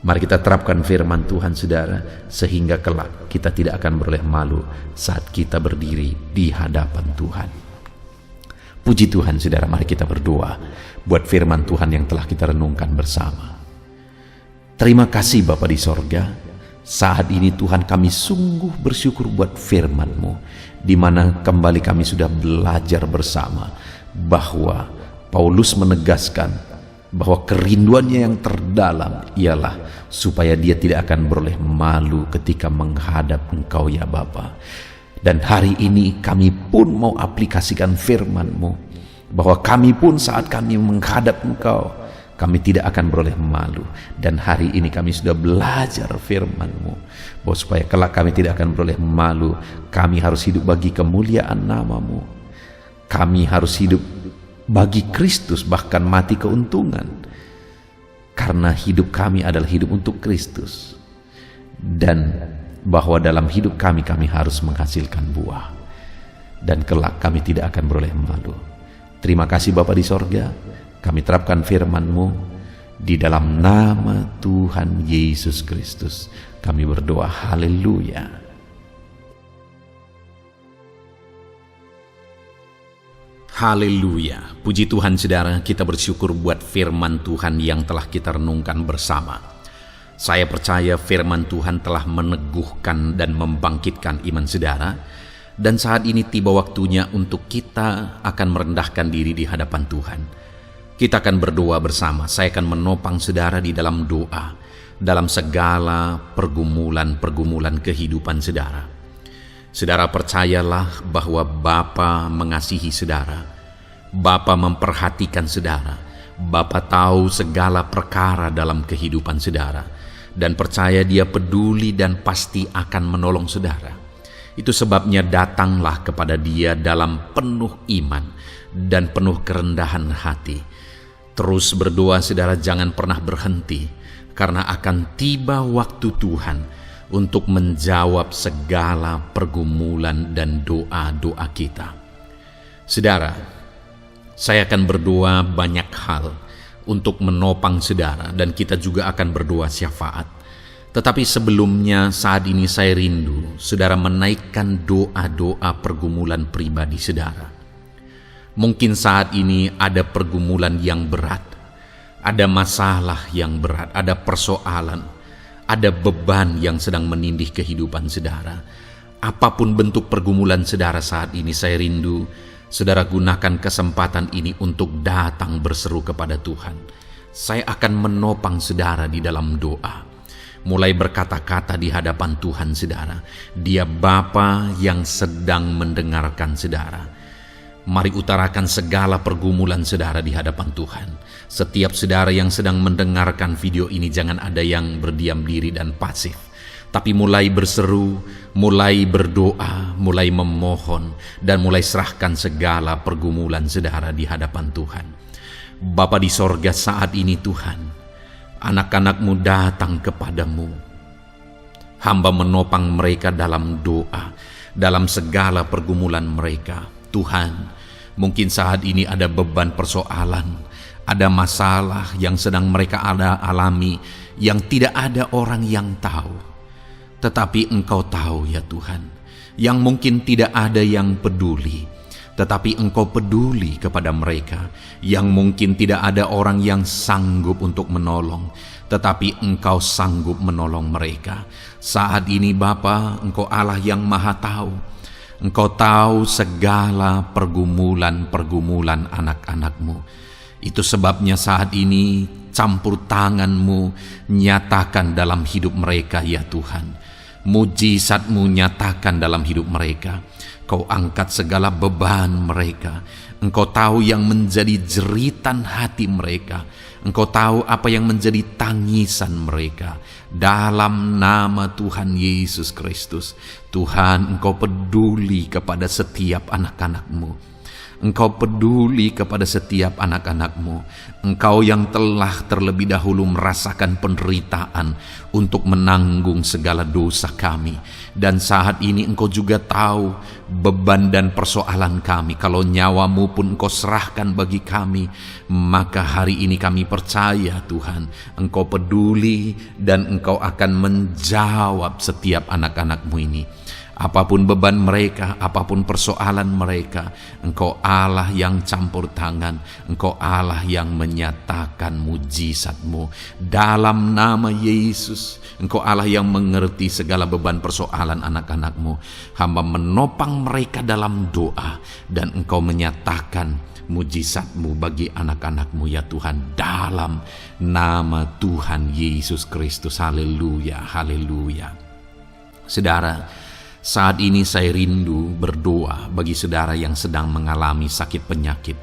Mari kita terapkan firman Tuhan saudara, sehingga kelak kita tidak akan beroleh malu saat kita berdiri di hadapan Tuhan. Puji Tuhan saudara, mari kita berdoa buat firman Tuhan yang telah kita renungkan bersama. Terima kasih Bapa di sorga. Saat ini Tuhan, kami sungguh bersyukur buat firman-Mu, di mana kembali kami sudah belajar bersama bahwa Paulus menegaskan bahwa kerinduannya yang terdalam ialah supaya dia tidak akan beroleh malu ketika menghadap Engkau ya Bapa. Dan hari ini kami pun mau aplikasikan firman-Mu, bahwa kami pun saat kami menghadap Engkau, kami tidak akan beroleh malu. Dan hari ini kami sudah belajar firman-Mu, bahwa supaya kelak kami tidak akan beroleh malu, kami harus hidup bagi kemuliaan nama-Mu. Kami harus hidup bagi Kristus, bahkan mati keuntungan. Karena hidup kami adalah hidup untuk Kristus. Dan bahwa dalam hidup kami harus menghasilkan buah. Dan kelak kami tidak akan beroleh malu. Terima kasih Bapa di sorga. Kami terapkan firman-Mu di dalam nama Tuhan Yesus Kristus. Kami berdoa, haleluya. Haleluya. Puji Tuhan saudara, kita bersyukur buat firman Tuhan yang telah kita renungkan bersama. Saya percaya firman Tuhan telah meneguhkan dan membangkitkan iman saudara. Dan saat ini tiba waktunya untuk kita akan merendahkan diri di hadapan Tuhan. Kita akan berdoa bersama. Saya akan menopang saudara di dalam doa, dalam segala pergumulan-pergumulan kehidupan saudara. Saudara percayalah bahwa Bapa mengasihi saudara. Bapa memperhatikan saudara. Bapa tahu segala perkara dalam kehidupan saudara. Dan percaya Dia peduli dan pasti akan menolong saudara. Itu sebabnya datanglah kepada Dia dalam penuh iman dan penuh kerendahan hati. Terus berdoa saudara, jangan pernah berhenti, karena akan tiba waktu Tuhan untuk menjawab segala pergumulan dan doa-doa kita. Saudara, saya akan berdoa banyak hal untuk menopang saudara, dan kita juga akan berdoa syafaat. Tetapi sebelumnya saat ini saya rindu saudara menaikkan doa-doa pergumulan pribadi saudara. Mungkin saat ini ada pergumulan yang berat, ada masalah yang berat, ada persoalan, ada beban yang sedang menindih kehidupan saudara. Apapun bentuk pergumulan saudara saat ini, saya rindu saudara gunakan kesempatan ini untuk datang berseru kepada Tuhan. Saya akan menopang saudara di dalam doa. Mulai berkata-kata di hadapan Tuhan saudara. Dia Bapa yang sedang mendengarkan saudara. Mari utarakan segala pergumulan saudara di hadapan Tuhan. Setiap saudara yang sedang mendengarkan video ini, jangan ada yang berdiam diri dan pasif, tapi mulai berseru, mulai berdoa, mulai memohon, dan mulai serahkan segala pergumulan saudara di hadapan Tuhan. Bapa di sorga, saat ini Tuhan, anak-anak-Mu datang kepadamu. Hamba menopang mereka dalam doa, dalam segala pergumulan mereka. Tuhan, mungkin saat ini ada beban persoalan, ada masalah yang sedang mereka alami, yang tidak ada orang yang tahu. Tetapi Engkau tahu ya Tuhan, yang mungkin tidak ada yang peduli, tetapi Engkau peduli kepada mereka, yang mungkin tidak ada orang yang sanggup untuk menolong, tetapi Engkau sanggup menolong mereka. Saat ini Bapa, Engkau Allah yang Maha Tahu. Engkau tahu segala pergumulan-pergumulan anak-anak-Mu. Itu sebabnya saat ini campur tangan-Mu nyatakan dalam hidup mereka ya Tuhan. Mujizat-Mu nyatakan dalam hidup mereka. Kau angkat segala beban mereka. Engkau tahu yang menjadi jeritan hati mereka. Engkau tahu apa yang menjadi tangisan mereka. Dalam nama Tuhan Yesus Kristus, Tuhan, Engkau peduli kepada setiap anak-anak-Mu. Engkau peduli kepada setiap anak-anak-Mu. Engkau yang telah terlebih dahulu merasakan penderitaan untuk menanggung segala dosa kami. Dan saat ini Engkau juga tahu beban dan persoalan kami. Kalau nyawa-Mu pun Engkau serahkan bagi kami, maka hari ini kami percaya Tuhan, Engkau peduli dan Engkau akan menjawab setiap anak-anak-Mu ini. Apapun beban mereka, apapun persoalan mereka, Engkau Allah yang campur tangan, Engkau Allah yang menyatakan mujizat-Mu. Dalam nama Yesus, Engkau Allah yang mengerti segala beban persoalan anak-anak-Mu. Hamba menopang mereka dalam doa, dan Engkau menyatakan mujizat-Mu bagi anak-anak-Mu ya Tuhan. Dalam nama Tuhan Yesus Kristus. Haleluya, haleluya. Saudara, saat ini saya rindu berdoa bagi saudara yang sedang mengalami sakit penyakit.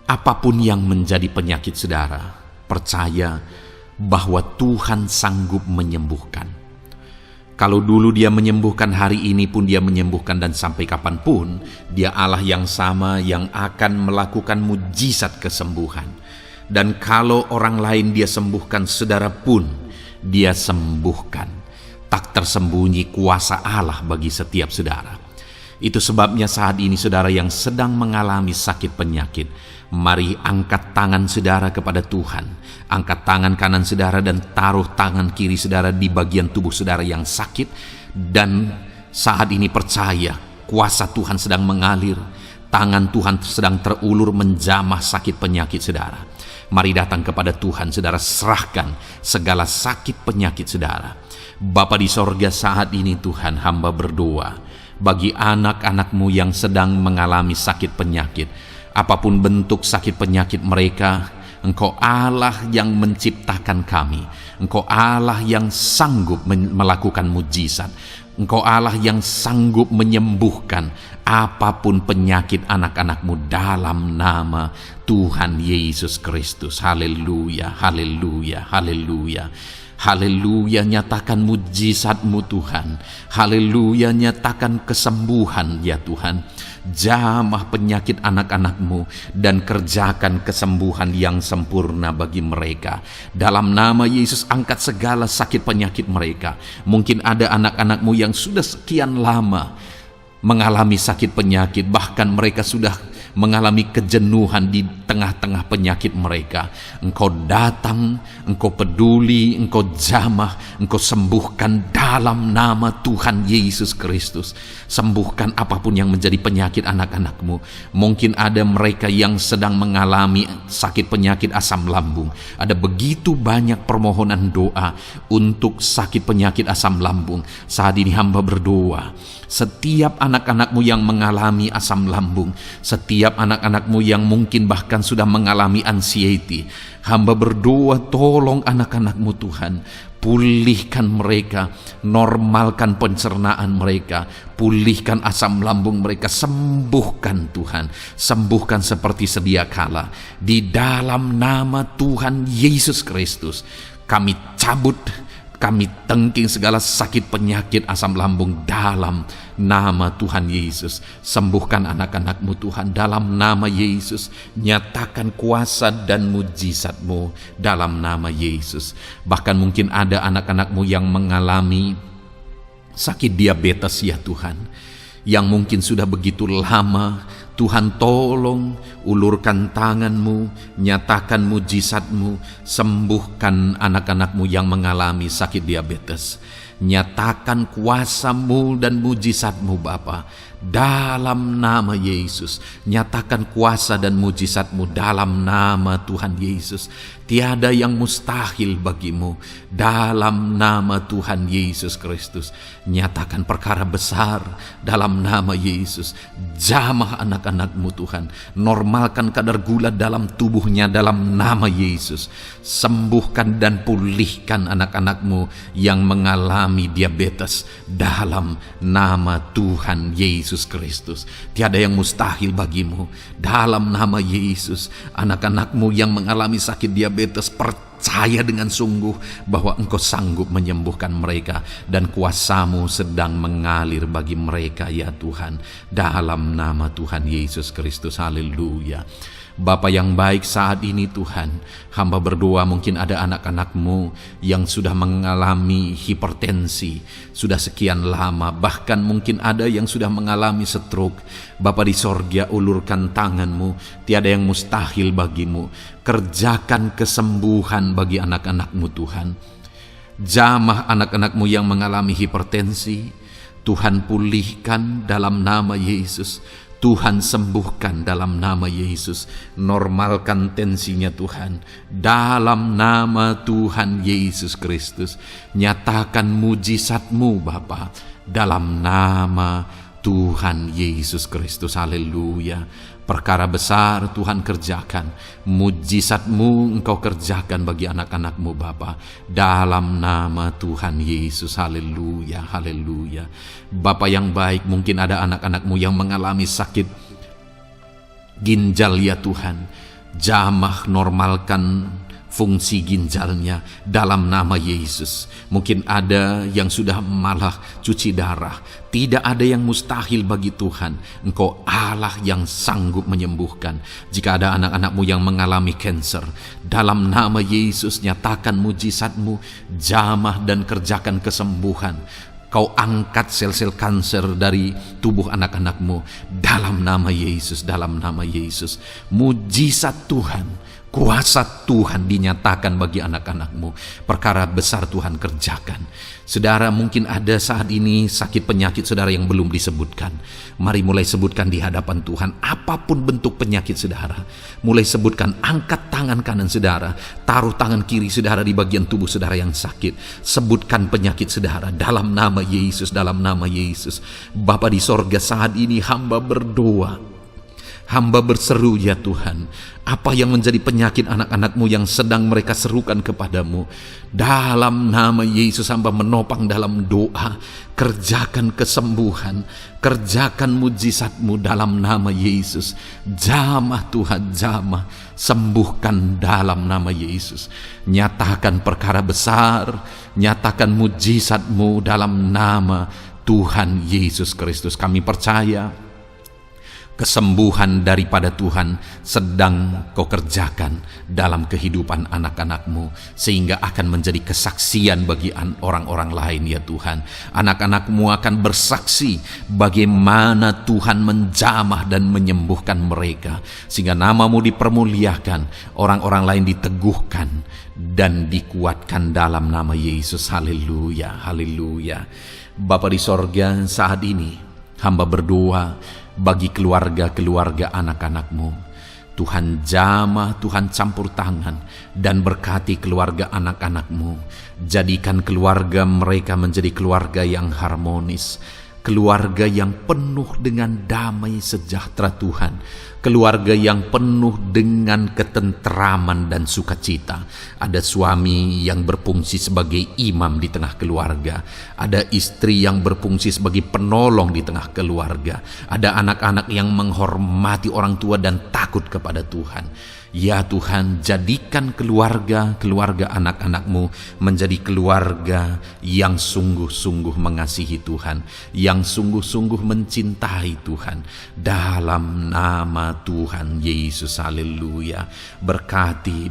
Apapun yang menjadi penyakit saudara, percaya bahwa Tuhan sanggup menyembuhkan. Kalau dulu Dia menyembuhkan, hari ini pun Dia menyembuhkan, dan sampai kapanpun Dia Allah yang sama yang akan melakukan mujizat kesembuhan. Dan kalau orang lain Dia sembuhkan, saudara pun Dia sembuhkan. Tak tersembunyi kuasa Allah bagi setiap saudara. Itu sebabnya saat ini saudara yang sedang mengalami sakit penyakit, mari angkat tangan saudara kepada Tuhan. Angkat tangan kanan saudara dan taruh tangan kiri saudara di bagian tubuh saudara yang sakit. Dan saat ini percaya kuasa Tuhan sedang mengalir. Tangan Tuhan sedang terulur menjamah sakit penyakit saudara. Mari datang kepada Tuhan saudara, serahkan segala sakit penyakit saudara. Bapa di sorga, saat ini Tuhan, hamba berdoa bagi anak-anak-Mu yang sedang mengalami sakit penyakit. Apapun bentuk sakit penyakit mereka, Engkau Allah yang menciptakan kami. Engkau Allah yang sanggup melakukan mujizat. Engkau Allah yang sanggup menyembuhkan apapun penyakit anak-anak-Mu dalam nama Tuhan Yesus Kristus. Haleluya, haleluya, haleluya. Haleluya, nyatakan mujizat-Mu Tuhan. Haleluya, nyatakan kesembuhan ya Tuhan. Jamah penyakit anak-anak-Mu dan kerjakan kesembuhan yang sempurna bagi mereka. Dalam nama Yesus, angkat segala sakit penyakit mereka. Mungkin ada anak-anak-Mu yang sudah sekian lama mengalami sakit penyakit, bahkan mereka sudah mengalami kejenuhan di tengah-tengah penyakit mereka. Engkau datang, Engkau peduli, Engkau jamah, Engkau sembuhkan dalam nama Tuhan Yesus Kristus. Sembuhkan apapun yang menjadi penyakit anak-anak-Mu. Mungkin ada mereka yang sedang mengalami sakit penyakit asam lambung. Ada begitu banyak permohonan doa untuk sakit penyakit asam lambung. Saat ini hamba berdoa, setiap anak-anak-Mu yang mengalami asam lambung, setiap anak-anak-Mu yang mungkin bahkan sudah mengalami anxiety, hamba berdoa, tolong anak-anak-Mu Tuhan, pulihkan mereka, normalkan pencernaan mereka, pulihkan asam lambung mereka, sembuhkan Tuhan, sembuhkan seperti sedia kala. Di dalam nama Tuhan Yesus Kristus, kami cabut, kami tengking segala sakit penyakit asam lambung dalam nama Tuhan Yesus. Sembuhkan anak-anak-Mu Tuhan dalam nama Yesus. Nyatakan kuasa dan mujizat-Mu dalam nama Yesus. Bahkan mungkin ada anak-anak-Mu yang mengalami sakit diabetes ya Tuhan, yang mungkin sudah begitu lama. Tuhan tolong, ulurkan tangan-Mu, nyatakan mujizat-Mu, sembuhkan anak-anak-Mu yang mengalami sakit diabetes. Nyatakan kuasa-Mu dan mujizat-Mu Bapa dalam nama Yesus. Nyatakan kuasa dan mujizat-Mu dalam nama Tuhan Yesus. Tiada yang mustahil bagimu dalam nama Tuhan Yesus Kristus. Nyatakan perkara besar dalam nama Yesus. Jamah anak-anak-Mu Tuhan. Normalkan kadar gula dalam tubuhnya dalam nama Yesus. Sembuhkan dan pulihkan anak-anak-Mu yang mengalami diabetes dalam nama Tuhan Yesus Kristus. Tiada yang mustahil bagimu dalam nama Yesus. Anak-anak-Mu yang mengalami sakit diabetes, percaya dengan sungguh bahwa Engkau sanggup menyembuhkan mereka, dan kuasa-Mu sedang mengalir bagi mereka ya Tuhan, dalam nama Tuhan Yesus Kristus. Haleluya. Bapa yang baik, saat ini Tuhan, hamba berdoa mungkin ada anak-anak-Mu yang sudah mengalami hipertensi sudah sekian lama, bahkan mungkin ada yang sudah mengalami stroke. Bapa di sorga, ulurkan tangan-Mu, tiada yang mustahil bagimu. Kerjakan kesembuhan bagi anak-anak-Mu Tuhan. Jamah anak-anak-Mu yang mengalami hipertensi, Tuhan pulihkan dalam nama Yesus. Tuhan sembuhkan dalam nama Yesus. Normalkan tensinya Tuhan dalam nama Tuhan Yesus Kristus. Nyatakan mujizat-Mu Bapa dalam nama Tuhan Yesus Kristus. Haleluya. Perkara besar Tuhan kerjakan, mujizat-Mu Engkau kerjakan bagi anak-anak-Mu Bapa dalam nama Tuhan Yesus. Haleluya, haleluya. Bapa yang baik, mungkin ada anak-anak-Mu yang mengalami sakit ginjal ya Tuhan. Jamah, normalkan fungsi ginjalnya dalam nama Yesus. Mungkin ada yang sudah malah cuci darah. Tidak ada yang mustahil bagi Tuhan. Engkau Allah yang sanggup menyembuhkan. Jika ada anak-anak-Mu yang mengalami kanker, dalam nama Yesus nyatakan mujizat-Mu, jamah dan kerjakan kesembuhan. Kau angkat sel-sel kanker dari tubuh anak-anak-Mu dalam nama Yesus, dalam nama Yesus. Mujizat Tuhan, kuasa Tuhan dinyatakan bagi anak-anak-Mu. Perkara besar Tuhan kerjakan. Saudara, mungkin ada saat ini sakit penyakit saudara yang belum disebutkan. Mari mulai sebutkan di hadapan Tuhan. Apapun bentuk penyakit saudara, mulai sebutkan. Angkat tangan kanan saudara, taruh tangan kiri saudara di bagian tubuh saudara yang sakit. Sebutkan penyakit saudara dalam nama Yesus, dalam nama Yesus. Bapa di sorga, saat ini hamba berdoa, hamba berseru ya Tuhan, apa yang menjadi penyakit anak-anak-Mu yang sedang mereka serukan kepadamu, dalam nama Yesus hamba menopang dalam doa. Kerjakan kesembuhan, kerjakan mujizat-Mu dalam nama Yesus. Jamah Tuhan, jamah, sembuhkan dalam nama Yesus. Nyatakan perkara besar, nyatakan mujizat-Mu dalam nama Tuhan Yesus Kristus. Kami percaya kesembuhan daripada Tuhan sedang Kau kerjakan dalam kehidupan anak-anak-Mu, sehingga akan menjadi kesaksian bagi orang-orang lain ya Tuhan. Anak-anak-Mu akan bersaksi bagaimana Tuhan menjamah dan menyembuhkan mereka, sehingga nama-Mu dipermuliakan, orang-orang lain diteguhkan dan dikuatkan dalam nama Yesus. Haleluya, haleluya. Bapa di sorga, saat ini hamba berdoa bagi keluarga-keluarga anak-anak-Mu. Tuhan jamah, Tuhan campur tangan dan berkati keluarga anak-anak-Mu. Jadikan keluarga mereka menjadi keluarga yang harmonis, keluarga yang penuh dengan damai sejahtera Tuhan, keluarga yang penuh dengan ketenteraman dan sukacita. Ada suami yang berfungsi sebagai imam di tengah keluarga, ada istri yang berfungsi sebagai penolong di tengah keluarga, ada anak-anak yang menghormati orang tua dan takut kepada Tuhan. Ya Tuhan, jadikan keluarga anak-anak-Mu menjadi keluarga yang sungguh-sungguh mengasihi Tuhan, yang sungguh-sungguh mencintai Tuhan. Dalam nama Tuhan Yesus, haleluya. Berkati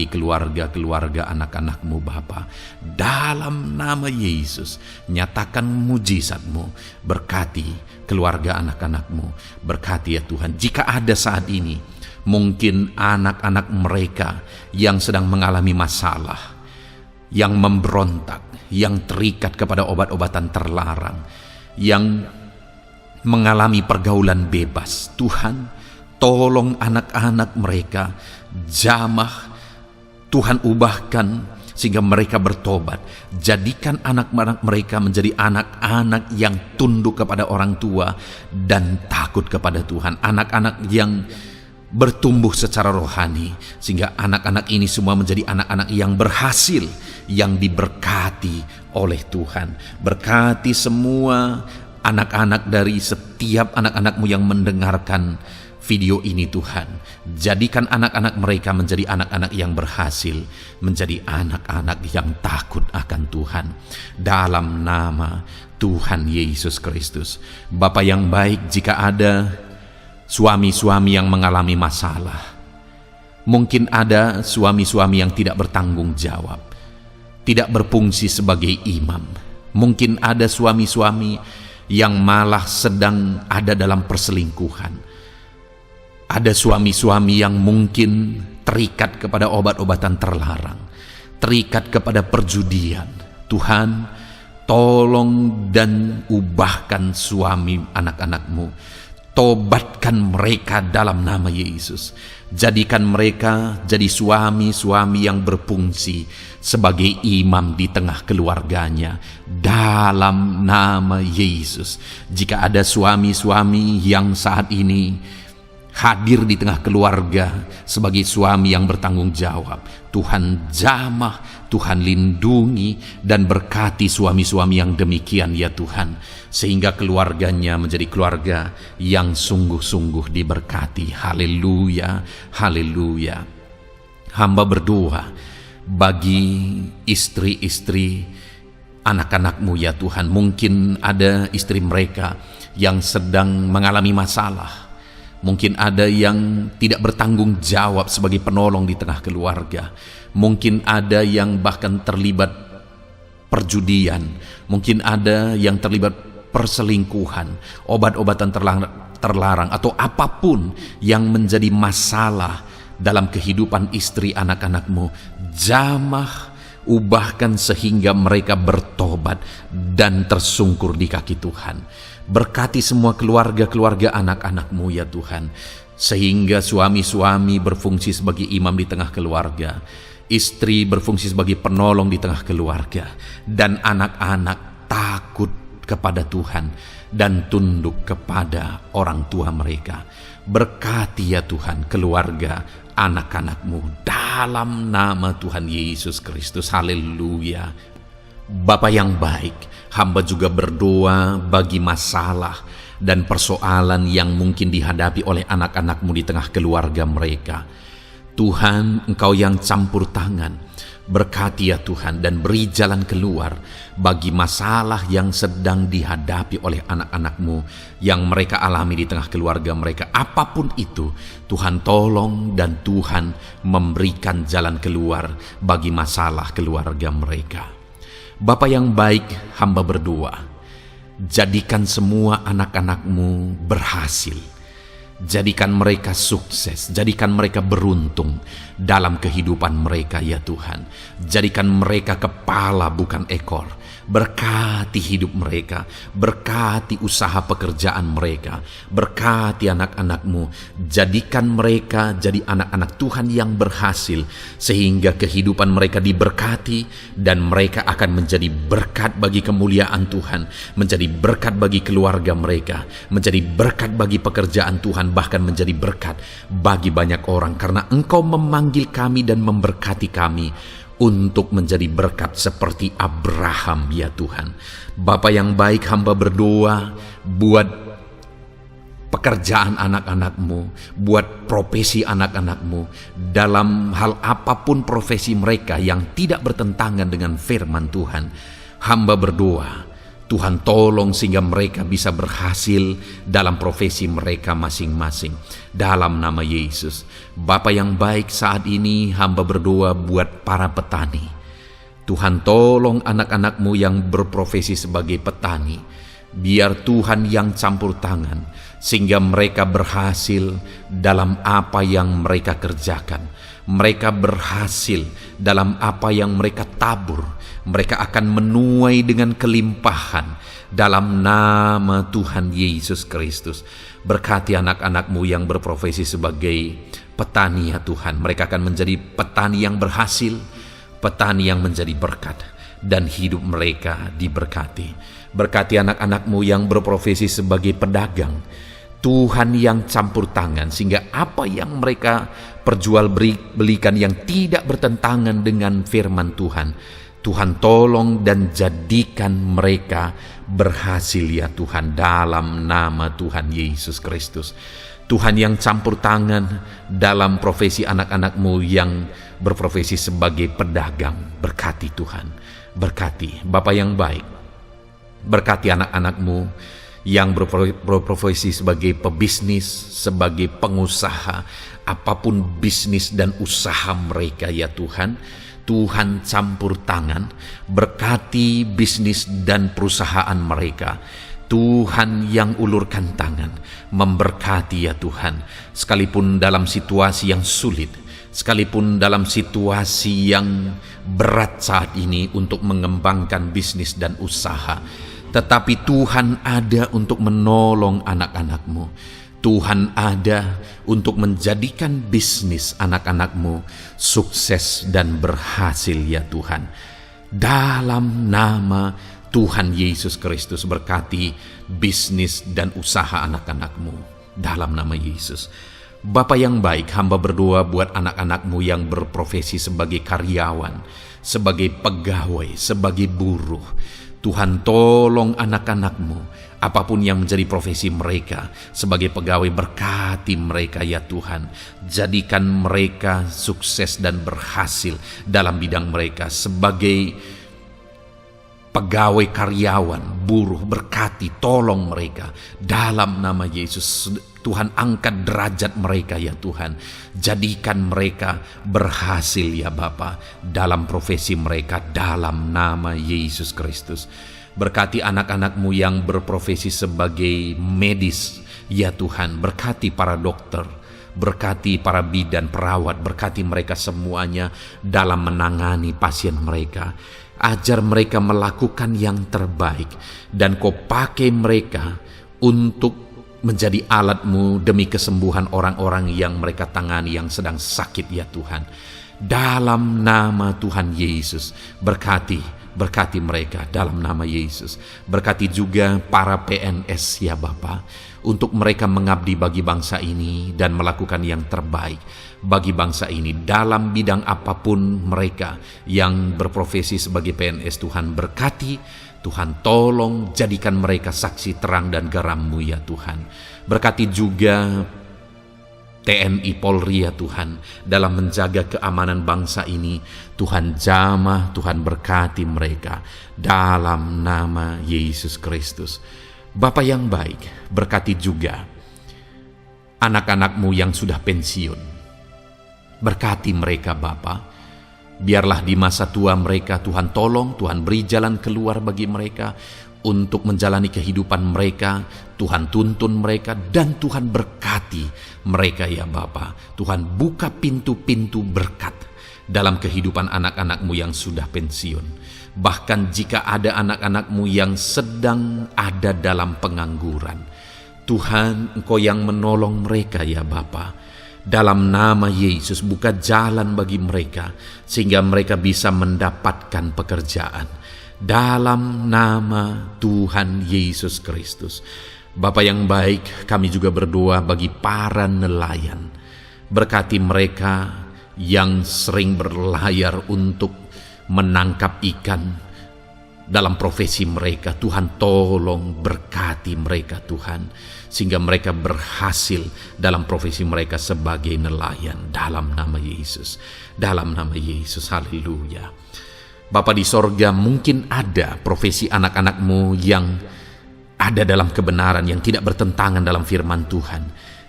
keluarga anak-anak-Mu Bapa. Dalam nama Yesus, nyatakan mujizat-Mu. Berkati keluarga anak-anak-Mu. Berkati ya Tuhan, jika ada saat ini mungkin anak-anak mereka yang sedang mengalami masalah, yang memberontak, yang terikat kepada obat-obatan terlarang, yang mengalami pergaulan bebas. Tuhan, tolong anak-anak mereka, jamah Tuhan, ubahkan sehingga mereka bertobat. Jadikan anak-anak mereka menjadi anak-anak yang tunduk kepada orang tua dan takut kepada Tuhan. Anak-anak yang bertumbuh secara rohani, sehingga anak-anak ini semua menjadi anak-anak yang berhasil, yang diberkati oleh Tuhan. Berkati semua anak-anak dari setiap anak-anak-Mu yang mendengarkan video ini Tuhan. Jadikan anak-anak mereka menjadi anak-anak yang berhasil, menjadi anak-anak yang takut akan Tuhan. Dalam nama Tuhan Yesus Kristus. Bapa yang baik, jika ada suami-suami yang mengalami masalah, mungkin ada suami-suami yang tidak bertanggung jawab, tidak berfungsi sebagai imam, mungkin ada suami-suami yang malah sedang ada dalam perselingkuhan, ada suami-suami yang mungkin terikat kepada obat-obatan terlarang, terikat kepada perjudian. Tuhan, tolong dan ubahkan suami anak-anak-Mu. Tobatkan mereka dalam nama Yesus. Jadikan mereka jadi suami-suami yang berfungsi sebagai imam di tengah keluarganya. Dalam nama Yesus. Jika ada suami-suami yang saat ini hadir di tengah keluarga sebagai suami yang bertanggung jawab, Tuhan jamah, Tuhan lindungi dan berkati suami-suami yang demikian ya Tuhan, sehingga keluarganya menjadi keluarga yang sungguh-sungguh diberkati. Haleluya, haleluya. Hamba berdoa bagi istri-istri anak-anak-Mu ya Tuhan. Mungkin ada istri mereka yang sedang mengalami masalah, mungkin ada yang tidak bertanggung jawab sebagai penolong di tengah keluarga, mungkin ada yang bahkan terlibat perjudian, mungkin ada yang terlibat perselingkuhan, obat-obatan terlarang, atau apapun yang menjadi masalah dalam kehidupan istri anak-anak-Mu. Jamah, ubahkan sehingga mereka bertobat dan tersungkur di kaki Tuhan. Berkati semua keluarga-keluarga anak-anak-Mu ya Tuhan, sehingga suami-suami berfungsi sebagai imam di tengah keluarga, istri berfungsi sebagai penolong di tengah keluarga, dan anak-anak takut kepada Tuhan dan tunduk kepada orang tua mereka. Berkati ya Tuhan keluarga anak-anak-Mu dalam nama Tuhan Yesus Kristus. Haleluya. Bapa yang baik, hamba juga berdoa bagi masalah dan persoalan yang mungkin dihadapi oleh anak-anak-Mu di tengah keluarga mereka. Tuhan, Engkau yang campur tangan, Berkati ya Tuhan, dan beri jalan keluar bagi masalah yang sedang dihadapi oleh anak-anak-Mu yang mereka alami di tengah keluarga mereka. Apapun itu, Tuhan tolong dan Tuhan memberikan jalan keluar bagi masalah keluarga mereka. Bapa yang baik, hamba berdoa, jadikan semua anak-anak-Mu berhasil. Jadikan mereka sukses, jadikan mereka beruntung dalam kehidupan mereka ya Tuhan. Jadikan mereka kepala bukan ekor. Berkati hidup mereka, berkati usaha pekerjaan mereka, berkati anak-anak-Mu. Jadikan mereka jadi anak-anak Tuhan yang berhasil, sehingga kehidupan mereka diberkati dan mereka akan menjadi berkat bagi kemuliaan Tuhan, menjadi berkat bagi keluarga mereka, menjadi berkat bagi pekerjaan Tuhan, bahkan menjadi berkat bagi banyak orang, karena Engkau memanggil kami dan memberkati kami untuk menjadi berkat seperti Abraham ya Tuhan. Bapa yang baik, hamba berdoa buat pekerjaan anak-anak-Mu, buat profesi anak-anak-Mu, dalam hal apapun profesi mereka yang tidak bertentangan dengan firman Tuhan. Hamba berdoa, Tuhan tolong sehingga mereka bisa berhasil dalam profesi mereka masing-masing. Dalam nama Yesus. Bapa yang baik, saat ini hamba berdoa buat para petani. Tuhan tolong anak-anak-Mu yang berprofesi sebagai petani. Biar Tuhan yang campur tangan, sehingga mereka berhasil dalam apa yang mereka kerjakan. Mereka berhasil dalam apa yang mereka tabur. Mereka akan menuai dengan kelimpahan dalam nama Tuhan Yesus Kristus. Berkati anak-anak-Mu yang berprofesi sebagai petani ya Tuhan. Mereka akan menjadi petani yang berhasil, petani yang menjadi berkat, dan hidup mereka diberkati. Berkati anak-anak-Mu yang berprofesi sebagai pedagang. Tuhan yang campur tangan, sehingga apa yang mereka perjualbelikan yang tidak bertentangan dengan firman Tuhan, Tuhan tolong dan jadikan mereka berhasil ya Tuhan, dalam nama Tuhan Yesus Kristus. Tuhan yang campur tangan dalam profesi anak-anak-Mu yang berprofesi sebagai pedagang. Berkati Tuhan, berkati Bapa yang baik. Berkati anak-anak-Mu yang berprofesi sebagai pebisnis, sebagai pengusaha, apapun bisnis dan usaha mereka ya Tuhan. Tuhan campur tangan, berkati bisnis dan perusahaan mereka. Tuhan yang ulurkan tangan, memberkati ya Tuhan. Sekalipun dalam situasi yang sulit, sekalipun dalam situasi yang berat saat ini untuk mengembangkan bisnis dan usaha, tetapi Tuhan ada untuk menolong anak-anak-Mu. Tuhan ada untuk menjadikan bisnis anak-anak-Mu sukses dan berhasil ya Tuhan. Dalam nama Tuhan Yesus Kristus, berkati bisnis dan usaha anak-anak-Mu. Dalam nama Yesus. Bapa yang baik, hamba berdoa buat anak-anak-Mu yang berprofesi sebagai karyawan, sebagai pegawai, sebagai buruh. Tuhan tolong anak-anak-Mu, apapun yang menjadi profesi mereka, sebagai pegawai berkati mereka ya Tuhan. Jadikan mereka sukses dan berhasil dalam bidang mereka. Sebagai pegawai karyawan, buruh, berkati, tolong mereka. Dalam nama Yesus, Tuhan angkat derajat mereka ya Tuhan. Jadikan mereka berhasil ya Bapa dalam profesi mereka, dalam nama Yesus Kristus. Berkati anak-anak-Mu yang berprofesi sebagai medis ya Tuhan. Berkati para dokter, berkati para bidan, perawat, berkati mereka semuanya dalam menangani pasien mereka. Ajar mereka melakukan yang terbaik, dan Kau pakai mereka untuk menjadi alat-Mu demi kesembuhan orang-orang yang mereka tangani yang sedang sakit ya Tuhan. Dalam nama Tuhan Yesus, berkati mereka dalam nama Yesus. Berkati juga para PNS ya Bapa, untuk mereka mengabdi bagi bangsa ini dan melakukan yang terbaik bagi bangsa ini dalam bidang apapun mereka yang berprofesi sebagai PNS. Tuhan berkati, Tuhan tolong jadikan mereka saksi terang dan garam-Mu ya Tuhan. Berkati juga TNI Polri ya Tuhan, dalam menjaga keamanan bangsa ini. Tuhan jamah, Tuhan berkati mereka dalam nama Yesus Kristus. Bapa yang baik, berkati juga anak-anak-Mu yang sudah pensiun. Berkati mereka Bapa. Biarlah di masa tua mereka Tuhan tolong, Tuhan beri jalan keluar bagi mereka untuk menjalani kehidupan mereka. Tuhan tuntun mereka dan Tuhan berkati mereka ya Bapa. Tuhan buka pintu-pintu berkat dalam kehidupan anak-anak-Mu yang sudah pensiun. Bahkan jika ada anak-anak-Mu yang sedang ada dalam pengangguran, Tuhan Engkau yang menolong mereka ya Bapa. Dalam nama Yesus buka jalan bagi mereka sehingga mereka bisa mendapatkan pekerjaan. Dalam nama Tuhan Yesus Kristus. Bapa yang baik, kami juga berdoa bagi para nelayan. Berkati mereka yang sering berlayar untuk menangkap ikan dalam profesi mereka. Tuhan tolong berkati mereka Tuhan, sehingga mereka berhasil dalam profesi mereka sebagai nelayan. Dalam nama Yesus, dalam nama Yesus, haleluya. Bapa di sorga, mungkin ada profesi anak-anak-Mu yang ada dalam kebenaran, yang tidak bertentangan dalam firman Tuhan,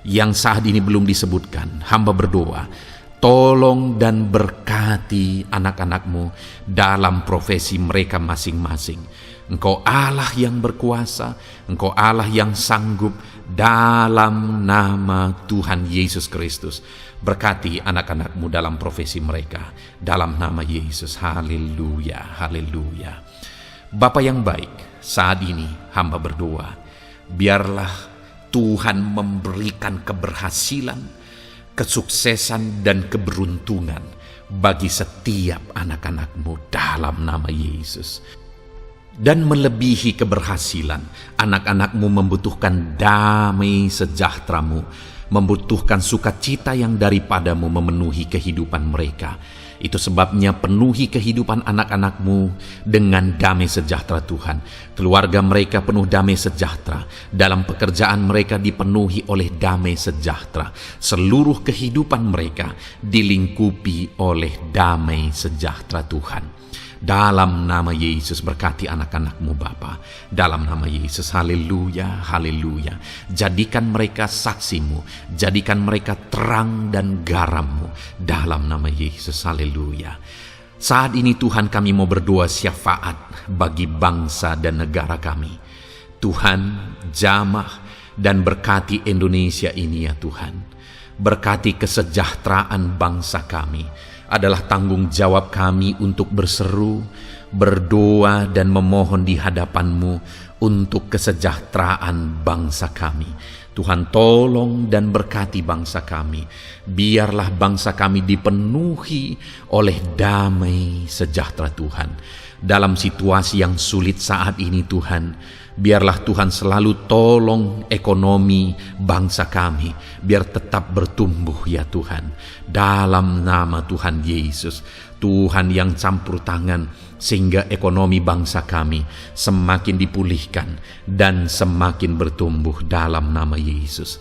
yang saat ini belum disebutkan. Hamba berdoa, tolong dan berkati anak-anak-Mu dalam profesi mereka masing-masing. Engkau Allah yang berkuasa, Engkau Allah yang sanggup. Dalam nama Tuhan Yesus Kristus, berkati anak-anak-Mu dalam profesi mereka. Dalam nama Yesus, haleluya, haleluya. Bapa yang baik, saat ini hamba berdoa, biarlah Tuhan memberikan keberhasilan, kesuksesan dan keberuntungan bagi setiap anak-anak-Mu dalam nama Yesus. Dan melebihi keberhasilan, anak-anak-Mu membutuhkan damai sejahtera-Mu, membutuhkan sukacita yang daripada-Mu memenuhi kehidupan mereka. Itu sebabnya penuhi kehidupan anak-anak-Mu dengan damai sejahtera Tuhan. Keluarga mereka penuh damai sejahtera. Dalam pekerjaan mereka dipenuhi oleh damai sejahtera. Seluruh kehidupan mereka dilingkupi oleh damai sejahtera Tuhan. Dalam nama Yesus, berkati anak-anak-Mu Bapa. Dalam nama Yesus, haleluya, haleluya. Jadikan mereka saksi-Mu, jadikan mereka terang dan garam-Mu. Dalam nama Yesus, haleluya. Saat ini Tuhan, kami mau berdoa syafaat bagi bangsa dan negara kami. Tuhan, jamah dan berkati Indonesia ini ya Tuhan. Berkati kesejahteraan bangsa kami. Adalah tanggung jawab kami untuk berseru, berdoa dan memohon di hadapan-Mu untuk kesejahteraan bangsa kami. Tuhan tolong dan berkati bangsa kami. Biarlah bangsa kami dipenuhi oleh damai sejahtera Tuhan. Dalam situasi yang sulit saat ini Tuhan, biarlah Tuhan selalu tolong ekonomi bangsa kami, biar tetap bertumbuh ya Tuhan. Dalam nama Tuhan Yesus, Tuhan yang campur tangan, sehingga ekonomi bangsa kami semakin dipulihkan dan semakin bertumbuh dalam nama Yesus.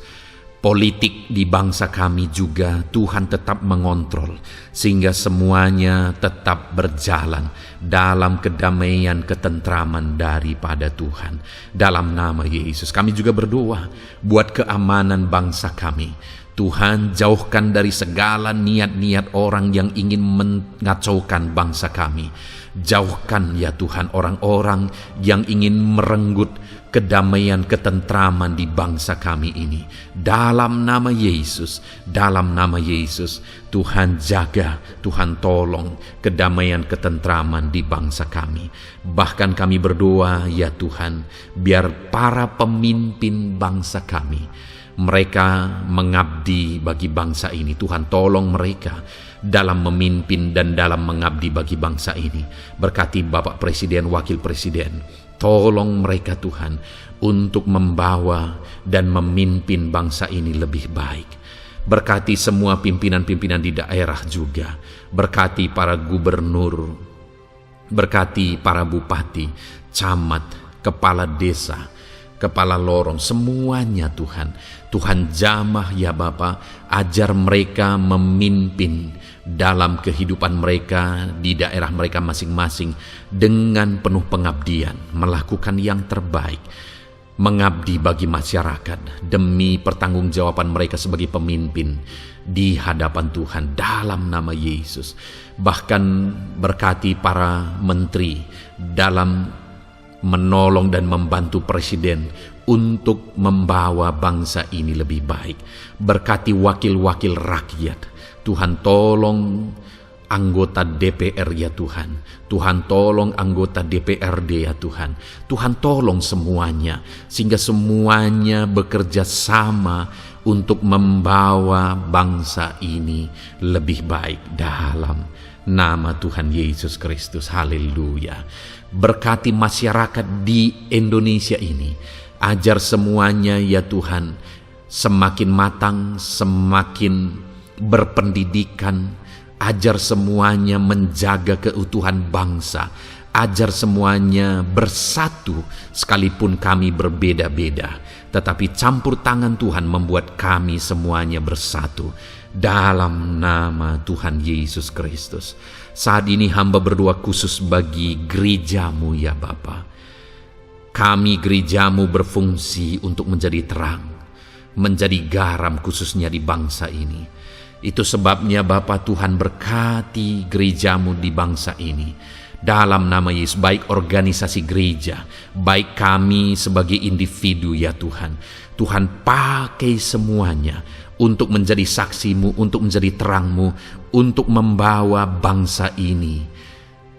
Politik di bangsa kami juga Tuhan tetap mengontrol, sehingga semuanya tetap berjalan dalam kedamaian, ketentraman daripada Tuhan. Dalam nama Yesus, kami juga berdoa buat keamanan bangsa kami. Tuhan, jauhkan dari segala niat-niat orang yang ingin mengacaukan bangsa kami. Jauhkan ya Tuhan orang-orang yang ingin merenggut kedamaian, ketentraman di bangsa kami ini. Dalam nama Yesus, dalam nama Yesus, Tuhan jaga, Tuhan tolong kedamaian, ketentraman di bangsa kami. Bahkan kami berdoa ya Tuhan, biar para pemimpin bangsa kami, mereka mengabdi bagi bangsa ini. Tuhan tolong mereka dalam memimpin dan dalam mengabdi bagi bangsa ini. Berkati Bapak Presiden, Wakil Presiden, tolong mereka Tuhan untuk membawa dan memimpin bangsa ini lebih baik. Berkati semua pimpinan-pimpinan di daerah juga. Berkati para gubernur, berkati para bupati, camat, kepala desa, kepala lorong, semuanya Tuhan. Tuhan jamah ya Bapa, ajar mereka memimpin dalam kehidupan mereka di daerah mereka masing-masing dengan penuh pengabdian, melakukan yang terbaik, mengabdi bagi masyarakat demi pertanggungjawaban mereka sebagai pemimpin di hadapan Tuhan dalam nama Yesus. Bahkan berkati para menteri dalam menolong dan membantu presiden untuk membawa bangsa ini lebih baik. Berkati wakil-wakil rakyat. Tuhan tolong anggota DPR ya Tuhan. Tuhan tolong anggota DPRD ya Tuhan. Tuhan tolong semuanya, sehingga semuanya bekerja sama untuk membawa bangsa ini lebih baik dalam nama Tuhan Yesus Kristus. Haleluya. Berkati masyarakat di Indonesia ini. Ajar semuanya ya Tuhan semakin matang, semakin berpendidikan. Ajar semuanya menjaga keutuhan bangsa. Ajar semuanya bersatu sekalipun kami berbeda-beda. Tetapi campur tangan Tuhan membuat kami semuanya bersatu dalam nama Tuhan Yesus Kristus. Saat ini hamba berdoa khusus bagi gerejamu ya Bapa. Kami gerejamu berfungsi untuk menjadi terang, menjadi garam khususnya di bangsa ini. Itu sebabnya Bapa, Tuhan berkati gerejamu di bangsa ini. Dalam nama Yesus, baik organisasi gereja, baik kami sebagai individu ya Tuhan. Tuhan pakai semuanya untuk menjadi saksimu, untuk menjadi terangmu, untuk membawa bangsa ini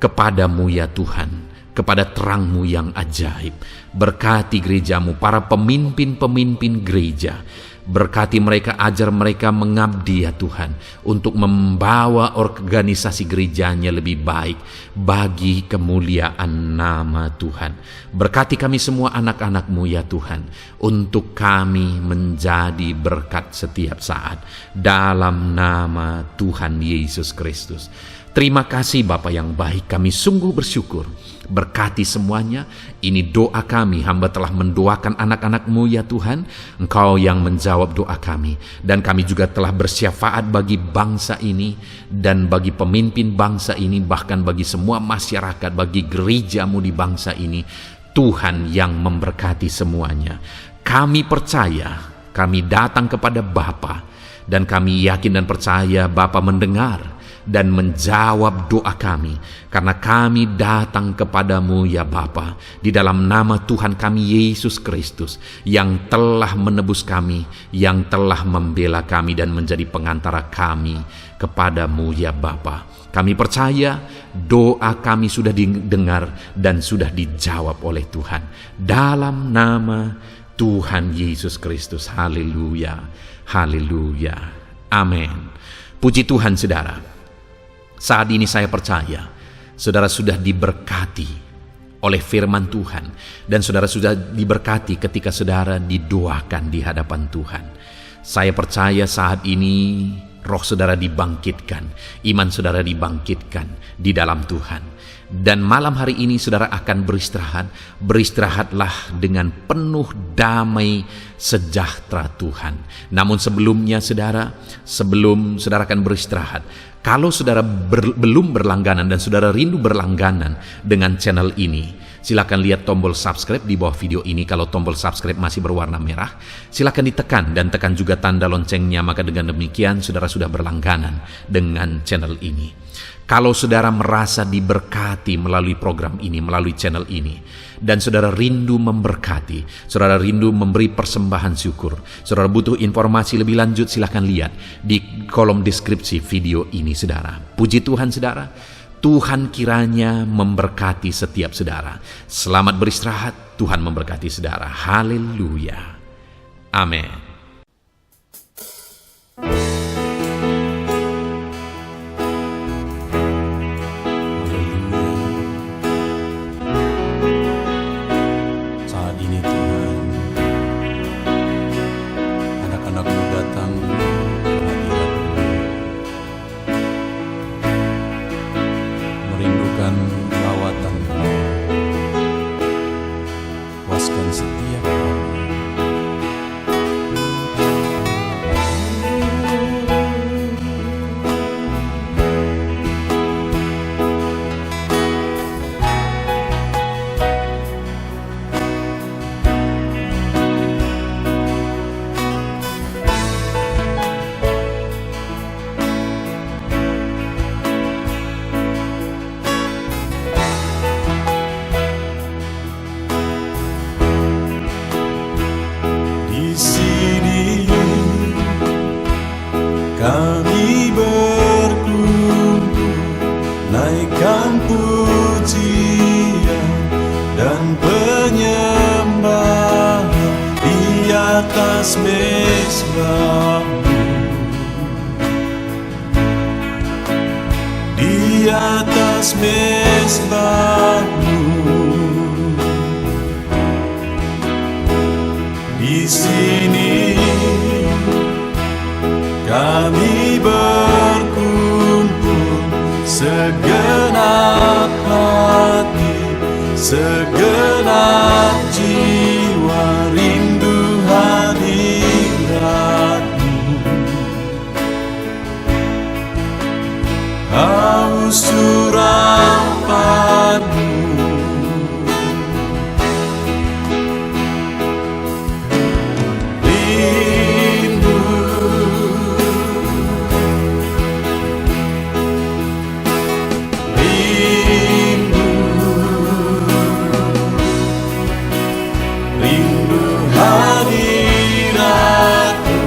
kepadamu ya Tuhan, kepada terangmu yang ajaib. Berkati gerejamu, para pemimpin-pemimpin gereja. Berkati mereka, ajar mereka mengabdi ya Tuhan, untuk membawa organisasi gerejanya lebih baik bagi kemuliaan nama Tuhan. Berkati kami semua anak-anak-Mu ya Tuhan, untuk kami menjadi berkat setiap saat dalam nama Tuhan Yesus Kristus. Terima kasih Bapa yang baik, kami sungguh bersyukur. Berkati semuanya. Ini doa kami, hamba telah mendoakan anak-anak-Mu ya Tuhan. Engkau yang menjawab doa kami. Dan kami juga telah bersyafaat bagi bangsa ini, dan bagi pemimpin bangsa ini, bahkan bagi semua masyarakat, bagi gereja-Mu di bangsa ini. Tuhan yang memberkati semuanya. Kami percaya, kami datang kepada Bapa, dan kami yakin dan percaya Bapa mendengar dan menjawab doa kami, karena kami datang kepadamu ya Bapa, di dalam nama Tuhan kami Yesus Kristus, yang telah menebus kami, yang telah membela kami dan menjadi pengantara kami kepadamu ya Bapa. Kami percaya doa kami sudah didengar dan sudah dijawab oleh Tuhan, dalam nama Tuhan Yesus Kristus. Haleluya, haleluya, amin. Puji Tuhan saudara. Saat ini saya percaya saudara sudah diberkati oleh firman Tuhan, dan saudara sudah diberkati ketika saudara didoakan di hadapan Tuhan. Saya percaya saat ini roh saudara dibangkitkan, iman saudara dibangkitkan di dalam Tuhan. Dan malam hari ini saudara akan beristirahat. Beristirahatlah dengan penuh damai sejahtera Tuhan. Namun sebelumnya saudara, sebelum saudara akan beristirahat, kalau saudara belum berlangganan dan saudara rindu berlangganan dengan channel ini, silakan lihat tombol subscribe di bawah video ini. Kalau tombol subscribe masih berwarna merah, silakan ditekan dan tekan juga tanda loncengnya. Maka dengan demikian saudara sudah berlangganan dengan channel ini. Kalau saudara merasa diberkati melalui program ini, melalui channel ini, dan saudara rindu memberkati, saudara rindu memberi persembahan syukur, saudara butuh informasi lebih lanjut, silakan lihat di kolom deskripsi video ini saudara. Puji Tuhan saudara, Tuhan kiranya memberkati setiap saudara. Selamat beristirahat, Tuhan memberkati saudara. Haleluya, amin. Lawatan, puaskan setiap atas mezbah-Mu. Di sini kami berkumpul, segenap hati, segenap jiwa, rindu hadirat-Mu. Haus urapan-Mu, rindu, rindu, rindu hadirat-Mu.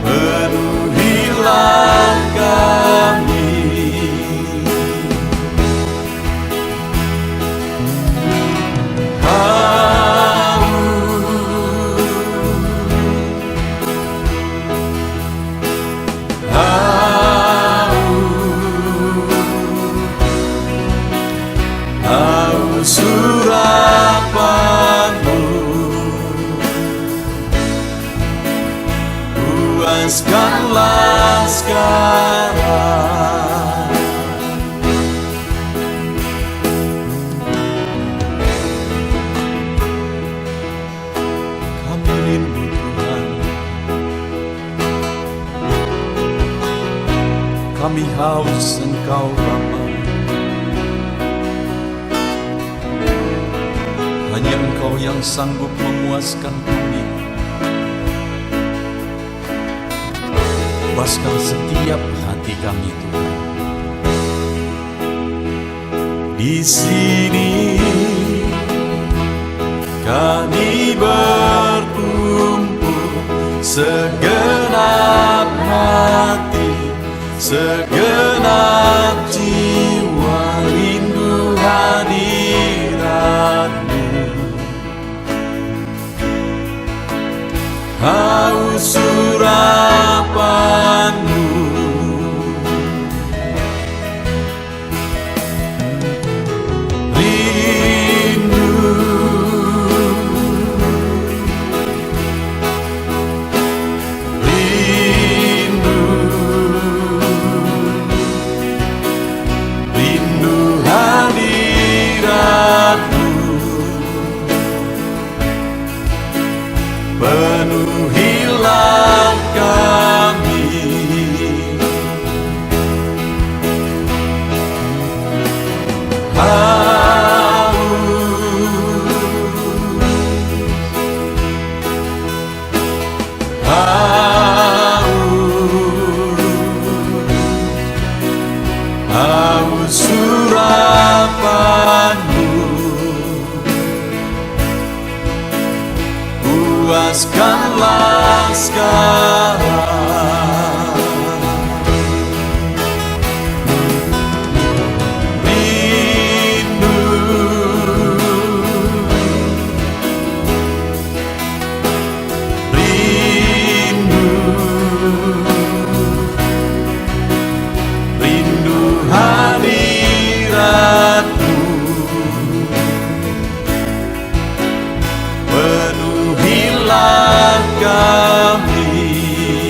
Penuhilah kami. Haus urapan-Mu, puaskanlah sekarang. Kami rindu Tuhan, kami haus Engkau Bapa. Hanya Engkau yang sanggup memuaskan kami. Puaskan setiap hati kami Tuhan. Di sini kami berkumpul, segenap hati, segenap jiwa, rindu hadirat-Mu. Haus urapan-Mu, rindu, rindu, rindu hadirat-Mu. Penuhilah kami. Haus urapan-Mu, puaskanlah sekarang. Rindu, rindu, rindu hadirat-Mu. Penuhilah kami.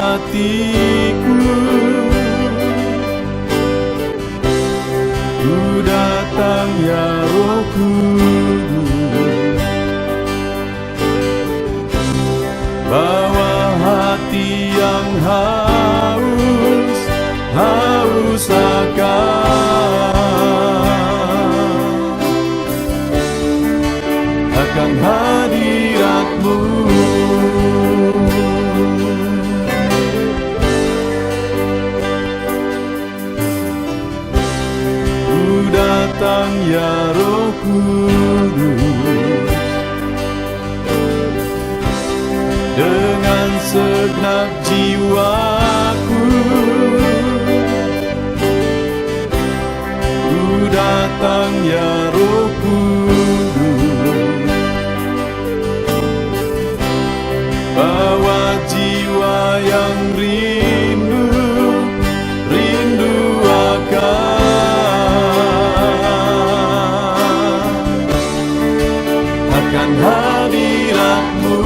hatiku, ku datang ya Roh Kudus, bawa hati yang haus akan hadirat-Mu. Ku datang ya Roh Kudus, dengan segenap jiwaku, ku datang ya Roh Kudus, bawa jiwa yang rindu akan hadirat-Mu.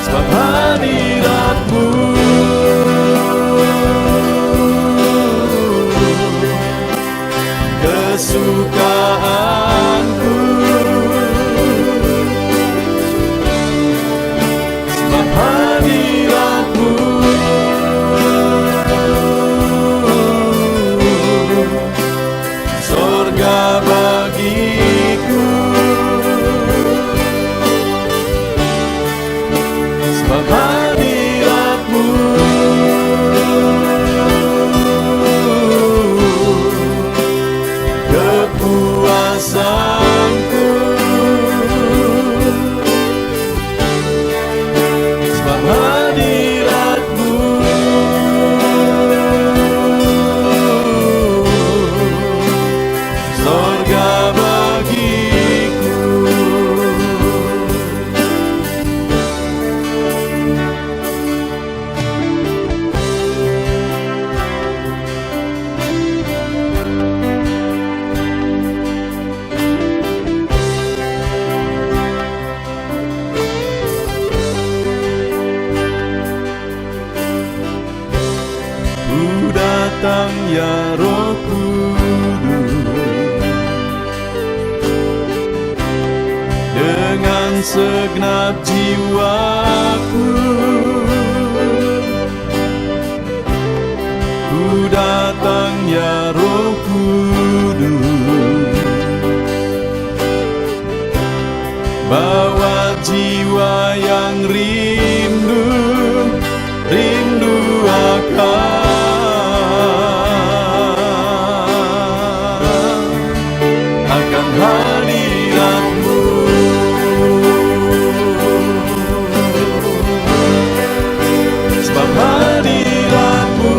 Sebab hadirat-Mu kesukaanku, sebab hadirat-Mu surga bagiku, sebab hadirat-Mu kepuasanku, sebab hadirat-Mu surga bagiku. Ku datang ya Roh Kudus, dengan segenap jiwaku, ku datang ya Roh Kudus, bawa jiwa yang rindu akan hadirat-Mu. Sebab hadirat-Mu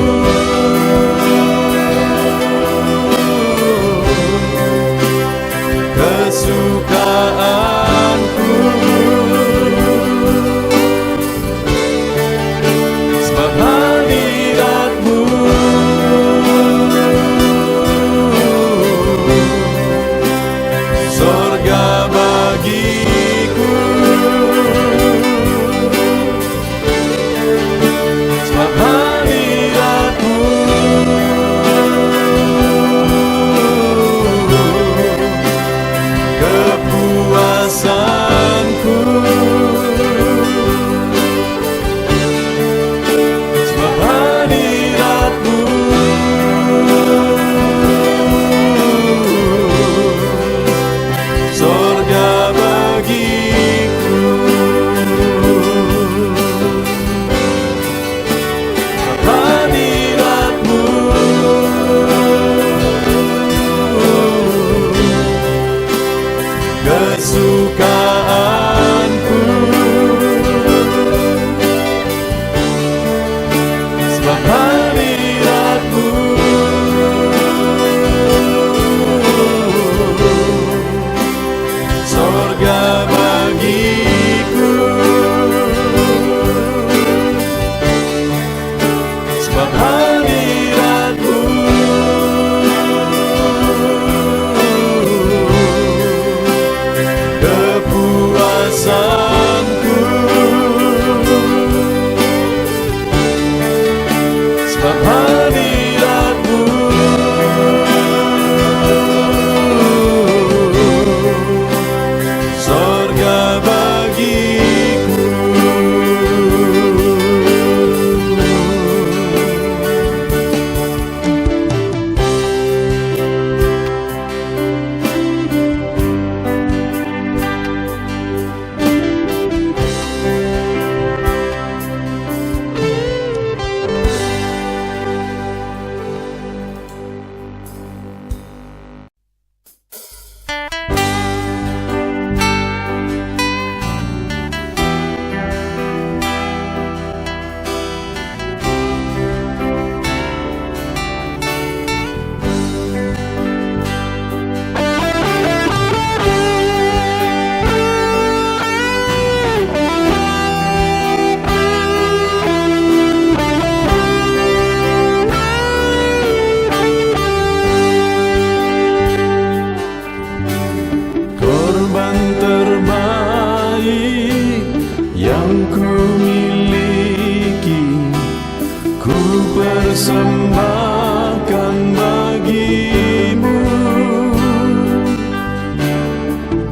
persembahkan bagimu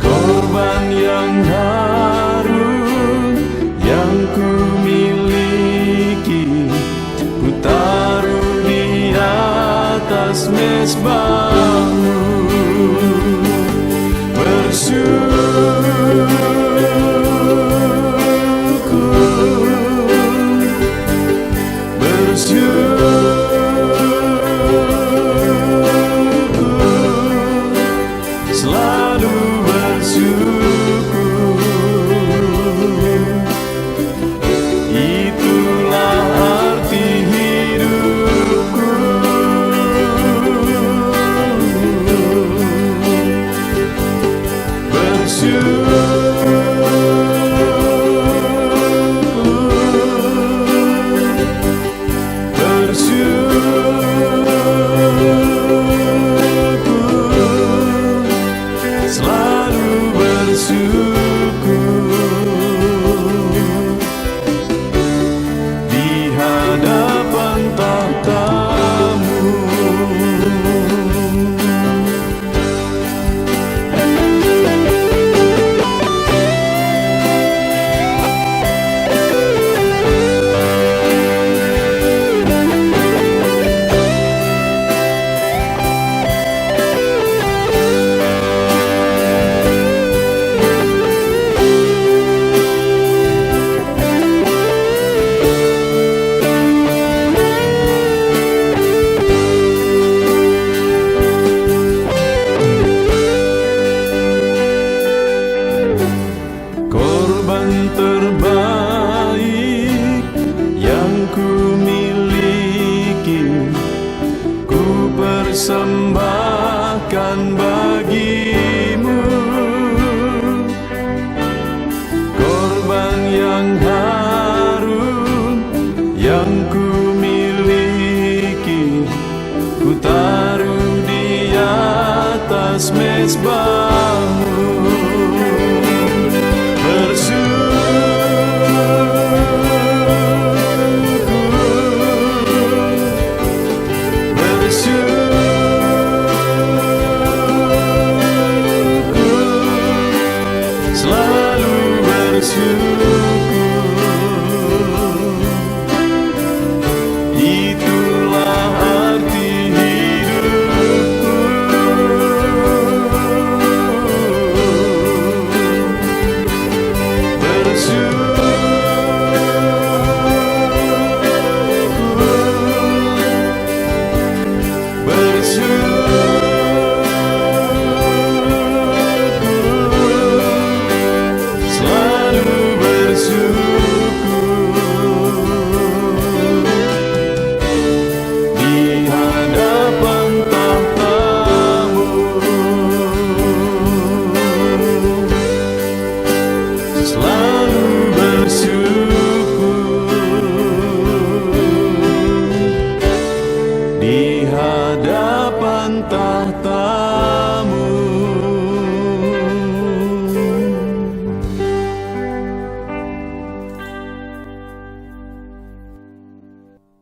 korban yang harum yang ku miliki, ku taruh di atas mezbahmu. Selalu bersyukur, itulah arti hidupku. Selalu bersyukur di hadapan tahta-Mu. Korban terbaik yang ku miliki, ku persembahkan bagimu. Korban yang harum yang ku miliki, ku taruh di atas mezbah.